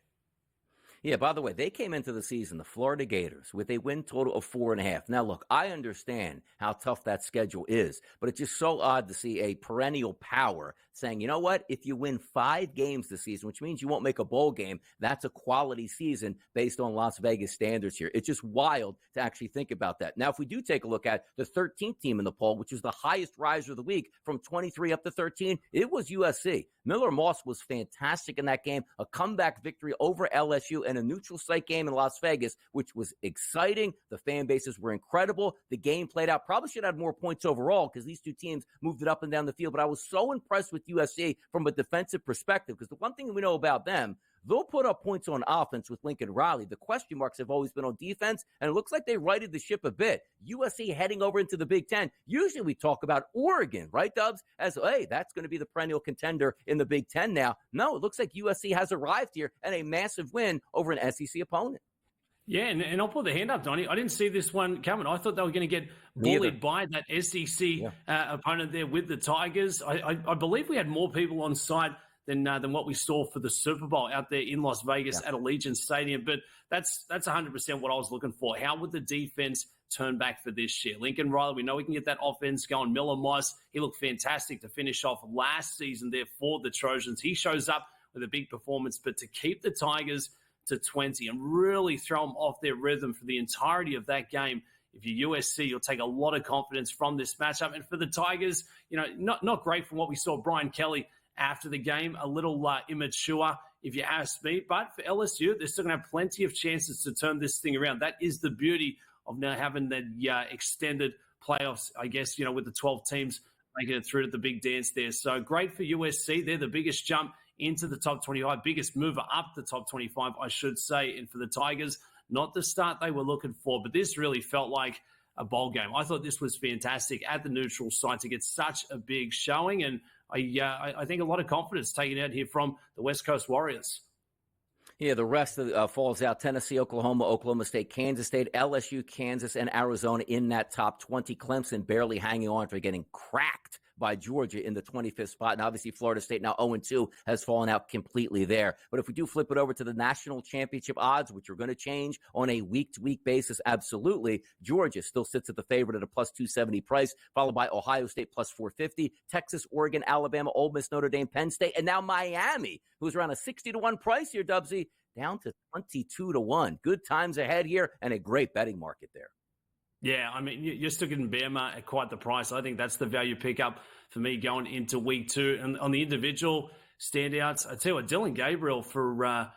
Yeah, by the way, they came into the season, the Florida Gators, with a win total of 4.5. Now, look, I understand how tough that schedule is, but it's just so odd to see a perennial power saying, you know what, if you win 5 games this season, which means you won't make a bowl game, that's a quality season based on Las Vegas standards here. It's just wild to actually think about that. Now, if we do take a look at the 13th team in the poll, which is the highest riser of the week from 23 up to 13, it was USC. Miller Moss was fantastic in that game, a comeback victory over LSU and a neutral site game in Las Vegas, which was exciting. The fan bases were incredible. The game played out. Probably should have had more points overall because these 2 teams moved it up and down the field. But I was so impressed with USC from a defensive perspective because the one thing we know about them, they'll put up points on offense with Lincoln Riley. The question marks have always been on defense, and it looks like they righted the ship a bit. USC heading over into the Big Ten. Usually we talk about Oregon, right, Dubs? As, hey, that's going to be the perennial contender in the Big Ten now. No, it looks like USC has arrived here and a massive win over an SEC opponent. Yeah, and I'll put the hand up, Donnie. I didn't see this one coming. I thought they were going to get bullied by that SEC opponent there with the Tigers. I believe we had more people on site than what we saw for the Super Bowl out there in Las Vegas at Allegiant Stadium. But that's 100% what I was looking for. How would the defense turn back for this year? Lincoln Riley, we know we can get that offense going. Miller Moss, he looked fantastic to finish off last season there for the Trojans. He shows up with a big performance, but to keep the Tigers to 20 and really throw them off their rhythm for the entirety of that game. If you're USC, you'll take a lot of confidence from this matchup. And for the Tigers, not great from what we saw Brian Kelly after the game, a little immature, if you ask me. But for LSU, they're still going to have plenty of chances to turn this thing around. That is the beauty of now having the extended playoffs, I guess, with the 12 teams making it through to the big dance there. So great for USC. They're the biggest jump into the top 25, biggest mover up the top 25, I should say. And for the Tigers, not the start they were looking for, but this really felt like a bowl game. I thought this was fantastic at the neutral site to get such a big showing, and I think a lot of confidence taken out here from the West Coast Warriors. Yeah, the rest falls out. Tennessee, Oklahoma, Oklahoma State, Kansas State, LSU, Kansas, and Arizona in that top 20. Clemson barely hanging on for getting cracked by Georgia in the 25th spot. And obviously Florida State, now 0-2, has fallen out completely there. But if we do flip it over to the national championship odds, which are going to change on a week-to-week basis, absolutely, Georgia still sits at the favorite at a plus 270 price, followed by Ohio State plus 450, Texas, Oregon, Alabama, Ole Miss, Notre Dame, Penn State, and now Miami, who's around a 60-1 price here, Dubsy, down to 22-1. Good times ahead here and a great betting market there. Yeah, I mean, you're still getting Bama at quite the price. I think that's the value pickup for me going into week 2. And on the individual standouts, I tell you what, Dylan Gabriel for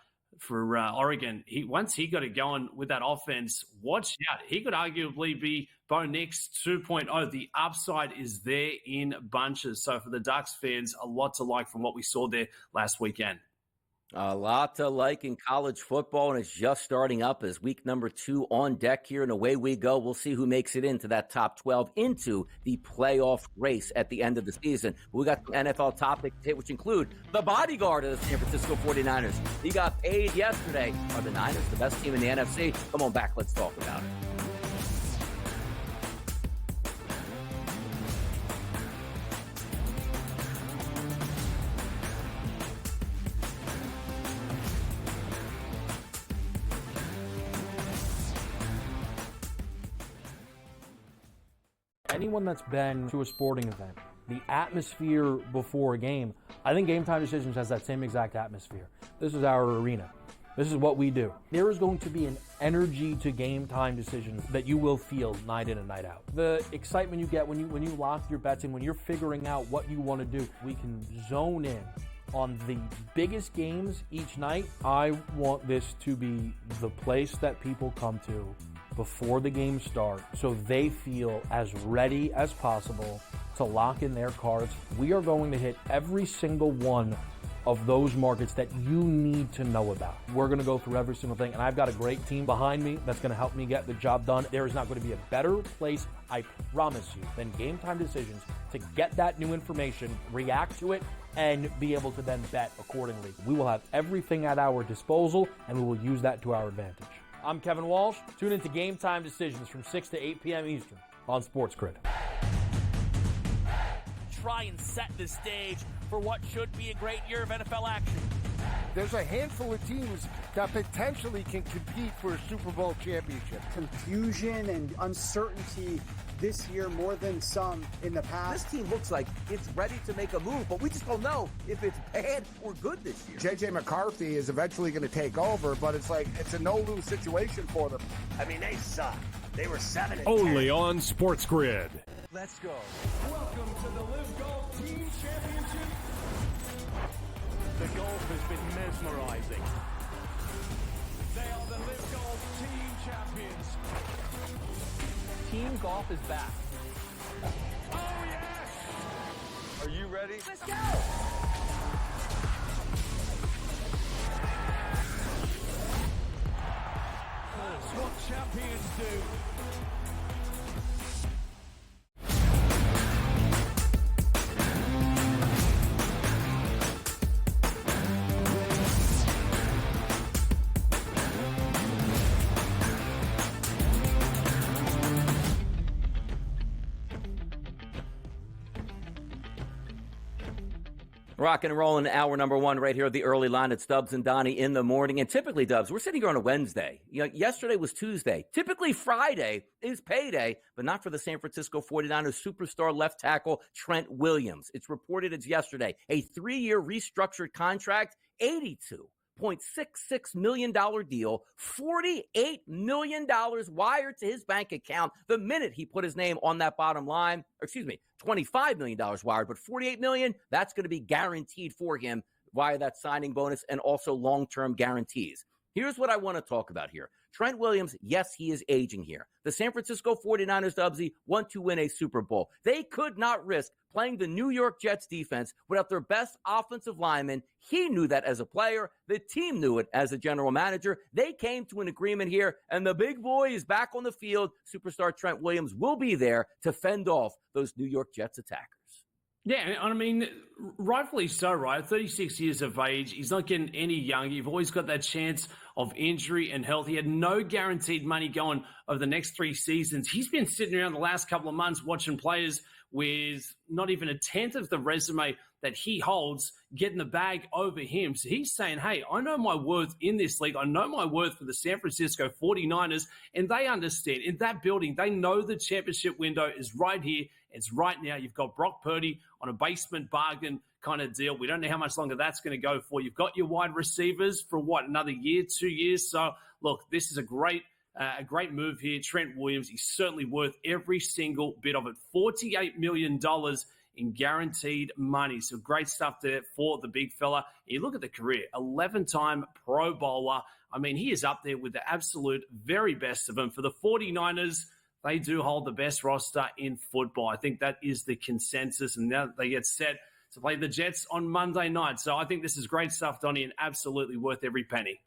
Oregon, once he got it going with that offense, watch out. He could arguably be Bo Nix 2.0. The upside is there in bunches. So for the Ducks fans, a lot to like from what we saw there last weekend. A lot to like in college football, and it's just starting up as week number 2 on deck here, and away we go. We'll see who makes it into that top 12, into the playoff race at the end of the season. We got some NFL topics to hit, which include the bodyguard of the San Francisco 49ers. He got paid yesterday. Are the Niners the best team in the NFC? Come on back, let's talk about it. Anyone that's been to a sporting event, the atmosphere before a game, I think Game Time Decisions has that same exact atmosphere. This is our arena. This is what we do. There is going to be an energy to Game Time Decisions that you will feel night in and night out. The excitement you get when you lock your bets in, when you're figuring out what you want to do, we can zone in on the biggest games each night. I want this to be the place that people come to before the game starts so they feel as ready as possible to lock in their cards. We are going to hit every single one of those markets that you need to know about. We're going to go through every single thing, and I've got a great team behind me that's going to help me get the job done. There is not going to be a better place, I promise you, than Game Time Decisions to get that new information, react to it, and be able to then bet accordingly. We will have everything at our disposal, and we will use that to our advantage. I'm Kevin Walsh. Tune into Game Time Decisions from 6 to 8 p.m. Eastern on SportsGrid. Try and set the stage for what should be a great year of NFL action. There's a handful of teams that potentially can compete for a Super Bowl championship. Confusion and uncertainty this year more than some in the past. This team looks like it's ready to make a move, but we just don't know if it's bad or good this year. J.J. McCarthy is eventually going to take over, but it's a no-lose situation for them. I mean, they suck. They were 7-10. Only on SportsGrid. Let's go. Welcome to the Live Golf Team Championship. The golf has been mesmerizing. They are the Live Golf Team champions. Team golf is back. Oh, yes! Are you ready? Let's go! That's what champions do. Rock and roll in hour number 1 right here at the early line. It's Dubs and Donnie in the morning. And typically, Dubs, we're sitting here on a Wednesday. Yesterday was Tuesday. Typically, Friday is payday, but not for the San Francisco 49ers superstar left tackle Trent Williams. It's reported as yesterday, a 3-year restructured contract, $3.66 million deal, $48 million wired to his bank account the minute he put his name on that bottom line. $25 million wired, but $48 million, that's going to be guaranteed for him via that signing bonus and also long-term guarantees. Here's what I want to talk about here. Trent Williams, yes, he is aging here. The San Francisco 49ers, Dubsy, want to win a Super Bowl. They could not risk playing the New York Jets defense without their best offensive lineman. He knew that as a player. The team knew it as a general manager. They came to an agreement here, and the big boy is back on the field. Superstar Trent Williams will be there to fend off those New York Jets attackers. Yeah, I mean, rightfully so, right? 36 years of age. He's not getting any younger. You've always got that chance of injury and health. He had no guaranteed money going over the next 3 seasons. He's been sitting around the last couple of months watching players with not even a tenth of the resume that he holds getting the bag over him. So he's saying, hey, I know my worth in this league. I know my worth for the San Francisco 49ers, and they understand. In that building, they know the championship window is right here. It's right now. You've got Brock Purdy on a basement bargain kind of deal. We don't know how much longer that's going to go for. You've got your wide receivers for another year, 2 years. So, look, this is a great move here. Trent Williams, he's certainly worth every single bit of it. $48 million in guaranteed money. So great stuff there for the big fella. You look at the career, 11-time Pro Bowler. I mean, he is up there with the absolute very best of them. For the 49ers, they do hold the best roster in football. I think that is the consensus, and now they get set to play the Jets on Monday night. So I think this is great stuff, Donnie, and absolutely worth every penny.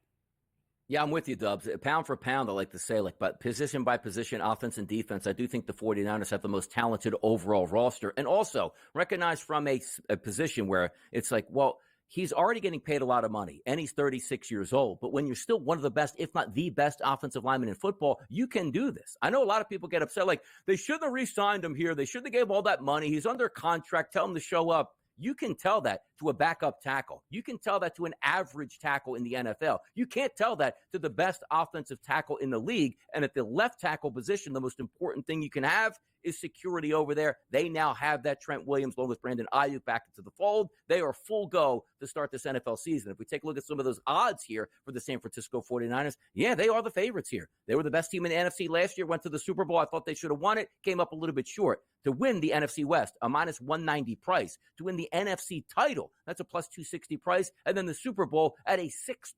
Yeah, I'm with you, Dubs. Pound for pound, I like to say, but position by position, offense and defense, I do think the 49ers have the most talented overall roster. And also recognize from a position where it's like, well, he's already getting paid a lot of money, and he's 36 years old. But when you're still one of the best, if not the best offensive lineman in football, you can do this. I know a lot of people get upset, like, they shouldn't have re-signed him here. They shouldn't have gave him all that money. He's under contract. Tell him to show up. You can tell that to a backup tackle. You can tell that to an average tackle in the NFL. You can't tell that to the best offensive tackle in the league. And at the left tackle position, the most important thing you can have is security over there. They now have that. Trent Williams, along with Brandon Ayuk, back into the fold. They are full go to start this NFL season. If we take a look at some of those odds here for the San Francisco 49ers, yeah, they are the favorites here. They were the best team in the NFC last year, went to the Super Bowl. I thought they should have won it, came up a little bit short. To win the NFC West, a minus 190 price. To win the NFC title, that's a plus 260 price. And then the Super Bowl at a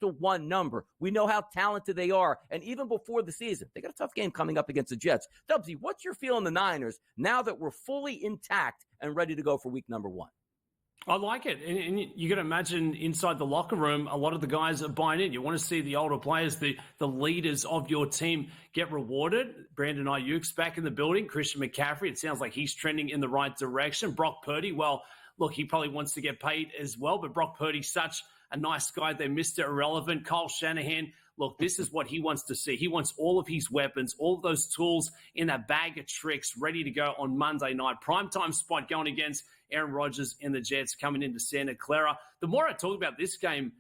6-1 number. We know how talented they are. And even before the season, they got a tough game coming up against the Jets. Dubsy, what's your feel on the Niners now that we're fully intact and ready to go for week number 1? I like it. And you got to imagine inside the locker room, a lot of the guys are buying in. You want to see the older players, the leaders of your team get rewarded. Brandon Ayuk's back in the building. Christian McCaffrey, it sounds like he's trending in the right direction. Brock Purdy, well, look, he probably wants to get paid as well, but Brock Purdy's such a nice guy. They're Mr. Irrelevant. Kyle Shanahan, look, this is what he wants to see. He wants all of his weapons, all of those tools in that bag of tricks ready to go on Monday night. Primetime spot going against Aaron Rodgers and the Jets coming into Santa Clara. The more I talk about this game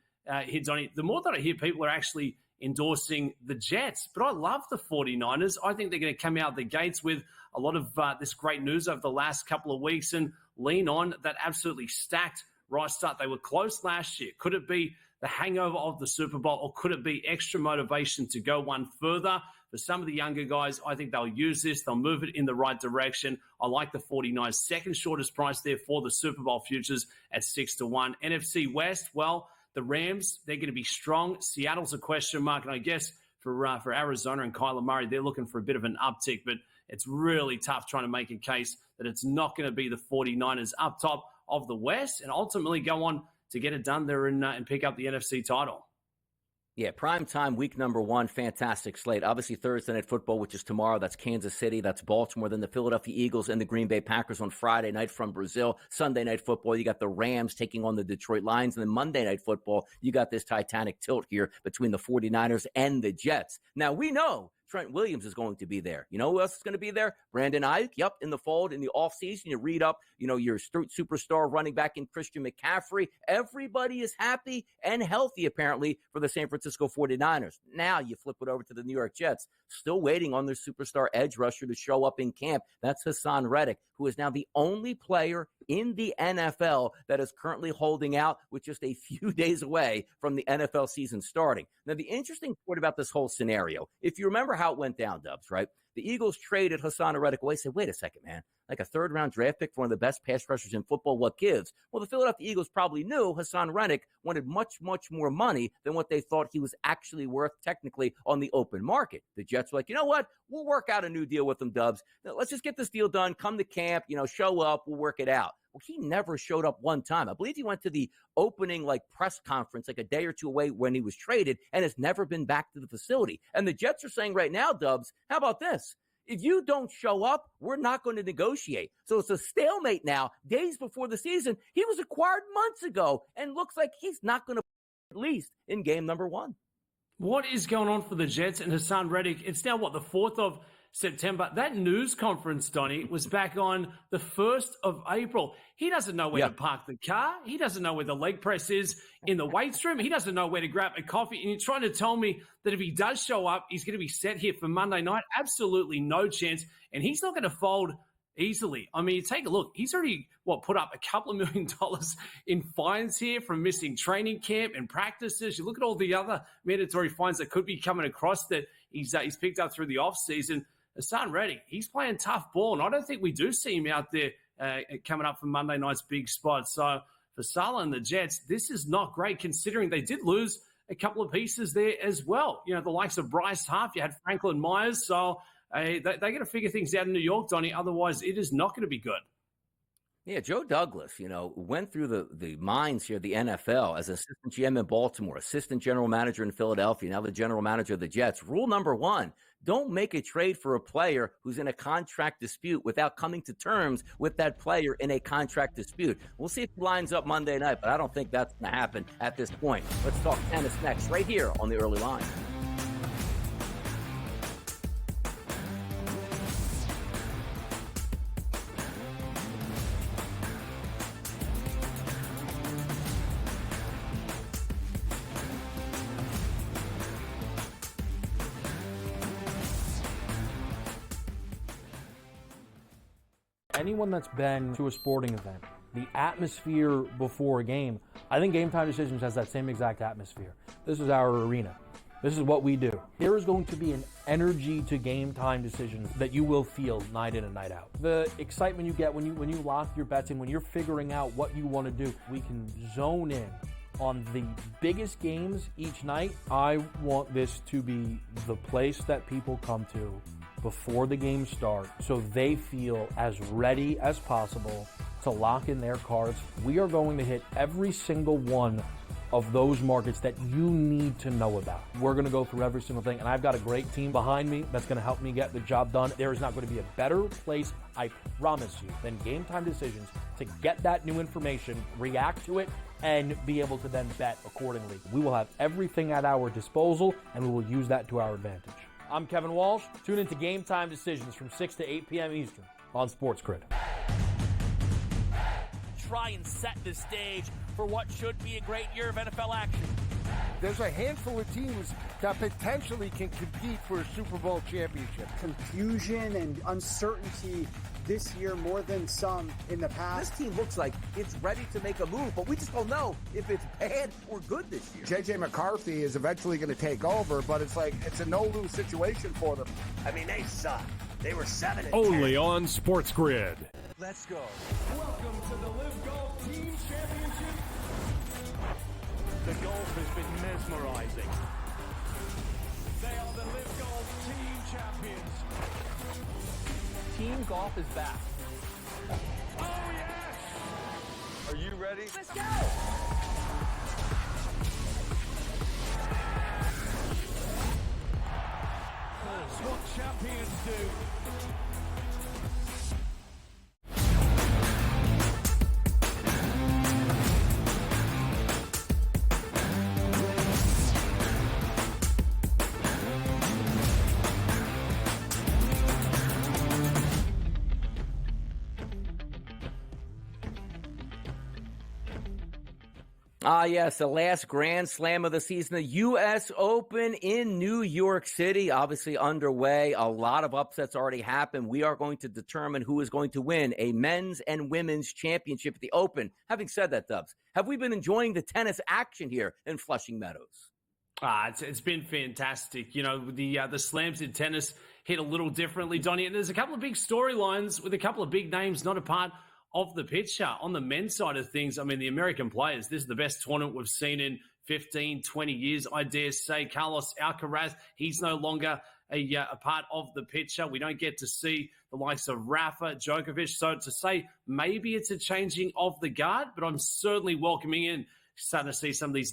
here, Donnie, the more that I hear people are actually endorsing the Jets. But I love the 49ers. I think they're going to come out the gates with a lot of this great news over the last couple of weeks and lean on that absolutely stacked roster. They were close last year. Could it be the hangover of the Super Bowl, or could it be extra motivation to go one further? For some of the younger guys, I think they'll use this. They'll move it in the right direction. I like the 49ers. Second shortest price there for the Super Bowl futures at 6-1. NFC West, well, the Rams, they're going to be strong. Seattle's a question mark. And I guess for Arizona and Kyler Murray, they're looking for a bit of an uptick. But it's really tough trying to make a case that it's not going to be the 49ers up top of the West and ultimately go on to get it done there and pick up the NFC title. Yeah, prime time, week number 1, fantastic slate. Obviously, Thursday Night Football, which is tomorrow. That's Kansas City, that's Baltimore. Then the Philadelphia Eagles and the Green Bay Packers on Friday night from Brazil. Sunday Night Football, you got the Rams taking on the Detroit Lions. And then Monday Night Football, you got this titanic tilt here between the 49ers and the Jets. Now, we know Trent Williams is going to be there. You know who else is going to be there? Brandon Ayuk. Yep, in the fold in the offseason. You read up, your superstar running back in Christian McCaffrey. Everybody is happy and healthy, apparently, for the San Francisco 49ers. Now you flip it over to the New York Jets. still waiting on their superstar edge rusher to show up in camp. That's Hassan Reddick, who is now the only player in the NFL that is currently holding out with just a few days away from the NFL season starting. Now, the interesting part about this whole scenario, if you remember how it went down, Dubs, right? The Eagles traded Hassan Reddick away, said, wait a second, man. Like a third-round draft pick for one of the best pass rushers in football, what gives? Well, the Philadelphia Eagles probably knew Hassan Reddick wanted much, much more money than what they thought he was actually worth technically on the open market. The Jets were like, you know what? We'll work out a new deal with them, Dubs. Now, let's just get this deal done, come to camp, show up, we'll work it out. Well, he never showed up one time. I believe he went to the opening press conference a day or two away when he was traded and has never been back to the facility. And the Jets are saying right now, Dubs, how about this? If you don't show up, we're not going to negotiate. So it's a stalemate now, days before the season. He was acquired months ago and looks like he's not going to play at least in game number 1. What is going on for the Jets and Hassan Reddick? It's now, the 4th of September. That news conference, Donnie, was back on the 1st of April. He doesn't know where to park the car. He doesn't know where the leg press is in the weights room. He doesn't know where to grab a coffee. And you're trying to tell me that if he does show up, he's going to be set here for Monday night? Absolutely no chance. And he's not going to fold easily. I mean, you take a look. He's already, put up a couple of $1 million in fines here from missing training camp and practices. You look at all the other mandatory fines that could be coming across that he's picked up through the offseason. Hassan Reddick, he's playing tough ball, and I don't think we do see him out there coming up for Monday night's big spot. So for Salah and the Jets, this is not great considering they did lose a couple of pieces there as well. The likes of Bryce Huff, you had Franklin Myers, so they got to figure things out in New York, Donnie. Otherwise, it is not going to be good. Yeah, Joe Douglas, went through the mines here, the NFL, as assistant GM in Baltimore, assistant general manager in Philadelphia, now the general manager of the Jets. Rule number 1, don't make a trade for a player who's in a contract dispute without coming to terms with that player in a contract dispute. We'll see if it lines up Monday night, but I don't think that's going to happen at this point. Let's talk tennis next, right here on the early line. Anyone that's been to a sporting event, the atmosphere before a game, I think Game Time Decisions has that same exact atmosphere. This is our arena. This is what we do. There is going to be an energy to Game Time Decisions that you will feel night in and night out. The excitement you get when you lock your bets in, when you're figuring out what you want to do, we can zone in on the biggest games each night. I want this to be the place that people come to before the games start so they feel as ready as possible to lock in their cards. We are going to hit every single one of those markets that you need to know about. We're going to go through every single thing, and I've got a great team behind me that's going to help me get the job done. There is not going to be a better place, I promise you, than Game Time Decisions to get that new information, react to it, and be able to then bet accordingly. We will have everything at our disposal, and we will use that to our advantage. I'm Kevin Walsh. Tune into Game Time Decisions from 6 to 8 p.m. Eastern on SportsGrid. Try and set the stage for what should be a great year of NFL action. There's a handful of teams that potentially can compete for a Super Bowl championship. Confusion and uncertainty this year more than some in the past. This team looks like it's ready to make a move, but we just don't know if it's bad or good this year. J.J. McCarthy is eventually going to take over, but it's a no-lose situation for them. I mean, they suck. They were 7-10. Only on SportsGrid. Let's go. Welcome to the Live Golf Team Championship. The golf has been mesmerizing. They are the Live Golf Team champions. Team golf is back. Oh, yes! Are you ready? Let's go! That's what champions do. Yes, the last Grand Slam of the season, the U.S. Open in New York City, obviously underway. A lot of upsets already happened. We are going to determine who is going to win a men's and women's championship at the Open. Having said that, Dubs, have we been enjoying the tennis action here in Flushing Meadows? It's been fantastic. You know, the slams in tennis hit a little differently, Donnie. And there's a couple of big storylines with a couple of big names not a part of the picture. On the men's side of things, I mean, the American players, this is the best tournament we've seen in 15, 20 years, I dare say. Carlos Alcaraz, he's no longer a part of the picture. We don't get to see the likes of Rafa, Djokovic. So to say maybe it's a changing of the guard, but I'm certainly welcoming in, starting to see some of these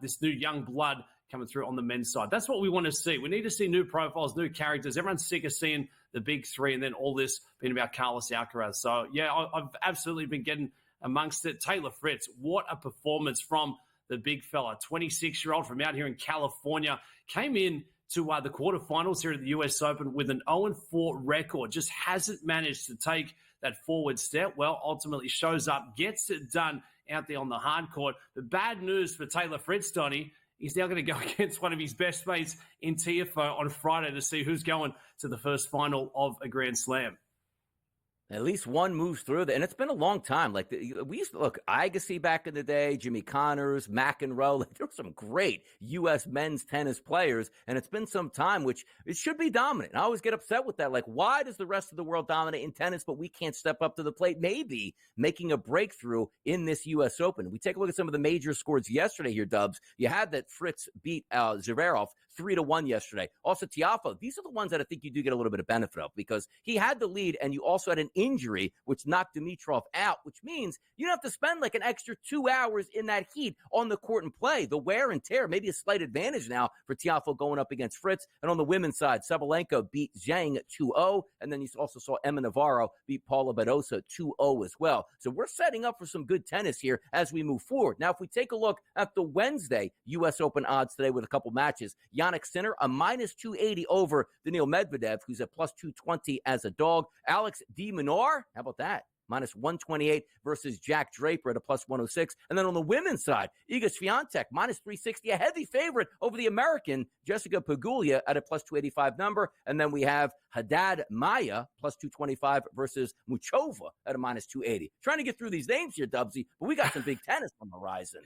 this new young blood coming through on the men's side. That's what we want to see. We need to see new profiles, new characters. Everyone's sick of seeing the big three and then all this being about Carlos Alcaraz. So, yeah, I've absolutely been getting amongst it. Taylor Fritz, what a performance from the big fella. 26-year-old from out here in California. Came in to the quarterfinals here at the U.S. Open with an 0-4 record. Just hasn't managed to take that forward step. Well, ultimately shows up, gets it done out there on the hard court. The bad news for Taylor Fritz, Donnie, he's now going to go against one of his best mates in TFO on Friday to see who's going to the first final of a Grand Slam. At least one moves through there. And it's been a long time. Like, we used to look, Agassi back in the day, Jimmy Connors, McEnroe. Like, there were some great U.S. men's tennis players. And it's been some time, which it should be dominant. And I always get upset with that. Like, why does the rest of the world dominate in tennis, but we can't step up to the plate? Maybe making a breakthrough in this U.S. Open. We take a look at some of the major scores yesterday here, Dubs. You had that Fritz beat Zverev 3-1 yesterday. Also, Tiafoe, these are the ones that I think you do get a little bit of benefit of because he had the lead and you also had an injury which knocked Dimitrov out, which means you don't have to spend like an extra 2 hours in that heat on the court and play. The wear and tear, maybe a slight advantage now for Tiafoe going up against Fritz. And on the women's side, Sabalenka beat Zhang 2-0, and then you also saw Emma Navarro beat Paula Badosa 2-0 as well. So we're setting up for some good tennis here as we move forward. Now, if we take a look at the Wednesday U.S. Open odds today with a couple matches, Yannick Sinner, a minus 280 over Daniil Medvedev, who's at plus 220 as a dog. Alex de Minaur, how about that? Minus 128 versus Jack Draper at a plus 106. And then on the women's side, Iga Swiatek, minus 360, a heavy favorite over the American Jessica Pegula at a plus 285 number. And then we have Haddad Maya, plus 225 versus Muchova at a minus 280. Trying to get through these names here, Dubsy, but we got some big tennis on the horizon.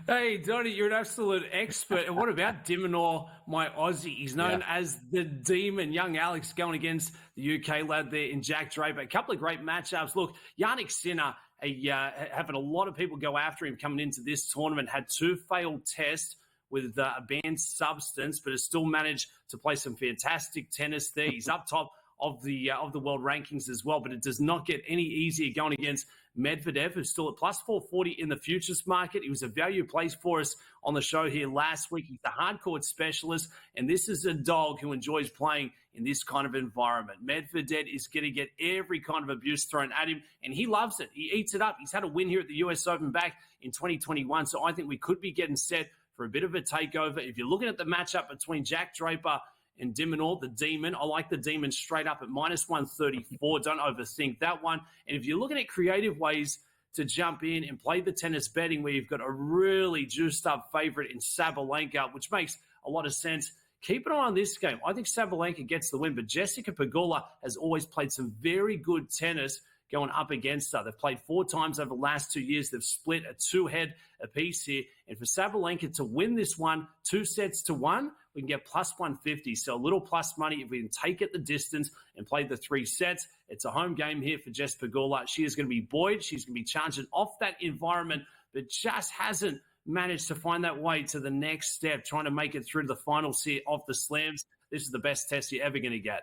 Hey, Donnie, you're an absolute expert. And what about de Minaur, my Aussie? He's known as the Demon. Young Alex going against the UK lad there in Jack Draper. A couple of great matchups. Look, Yannick Sinner, having a lot of people go after him coming into this tournament, had 2 failed tests with a banned substance, but has still managed to play some fantastic tennis there. He's up top of the world rankings as well, but it does not get any easier going against Medvedev, who's still at plus 440 in the futures market. He was a value place for us on the show here last week. He's a hardcourt specialist, and this is a dog who enjoys playing in this kind of environment. Medvedev is going to get every kind of abuse thrown at him, and he loves it. He eats it up. He's had a win here at the U.S. Open back in 2021, so I think we could be getting set for a bit of a takeover. If you're looking at the matchup between Jack Draper and de Minaur, the Demon, I like the Demon straight up at minus 134. Don't overthink that one. And if you're looking at creative ways to jump in and play the tennis betting where you've got a really juiced up favorite in Sabalenka, which makes a lot of sense, keep an eye on this game. I think Sabalenka gets the win, but Jessica Pegula has always played some very good tennis going up against her. They've played 4 times over the last 2 years. They've split a 2-head apiece here. And for Sabalenka to win this one 2-1, we can get plus 150. So a little plus money if we can take it the distance and play the 3 sets. It's a home game here for Jess Pegula. She is going to be buoyed. She's going to be charging off that environment, but just hasn't managed to find that way to the next step, trying to make it through to the finals here of the slams. This is the best test you're ever going to get.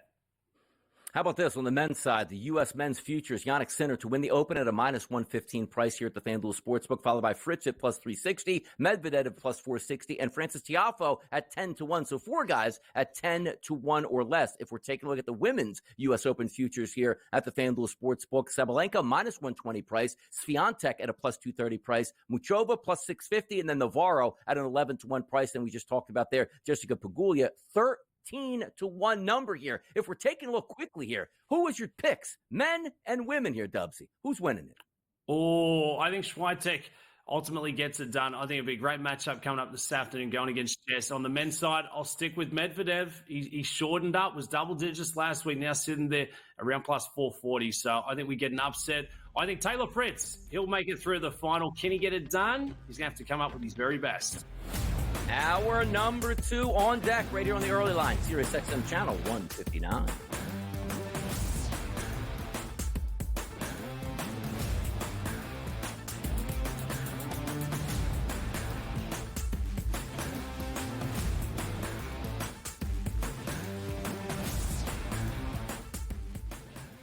How about this on the men's side? The U.S. men's futures, Yannick Sinner to win the Open at a minus 115 price here at the FanDuel Sportsbook, followed by Fritz at plus 360, Medvedev at plus 460, and Francis Tiafoe at 10-1. So 4 guys at 10-1 or less. If we're taking a look at the women's U.S. Open futures here at the FanDuel Sportsbook, Sabalenka minus 120 price, Swiatek at a plus 230 price, Muchova plus 650, and then Navarro at an 11-1 price. And we just talked about there, Jessica Pegula, 13-1 number here. If we're taking a look quickly here, who was your picks, men and women here, Dubsy? Who's winning it? Oh, I think Swiatek, ultimately gets it done. I think it'll be a great matchup coming up this afternoon going against Jess. On the men's side, I'll stick with Medvedev. He shortened up, was double digits last week, now sitting there around plus 440. So I think we get an upset. I think Taylor Fritz, he'll make it through the final. Can he get it done? He's going to have to come up with his very best. Hour number 2 on deck right here on the early line, Sirius XM channel 159.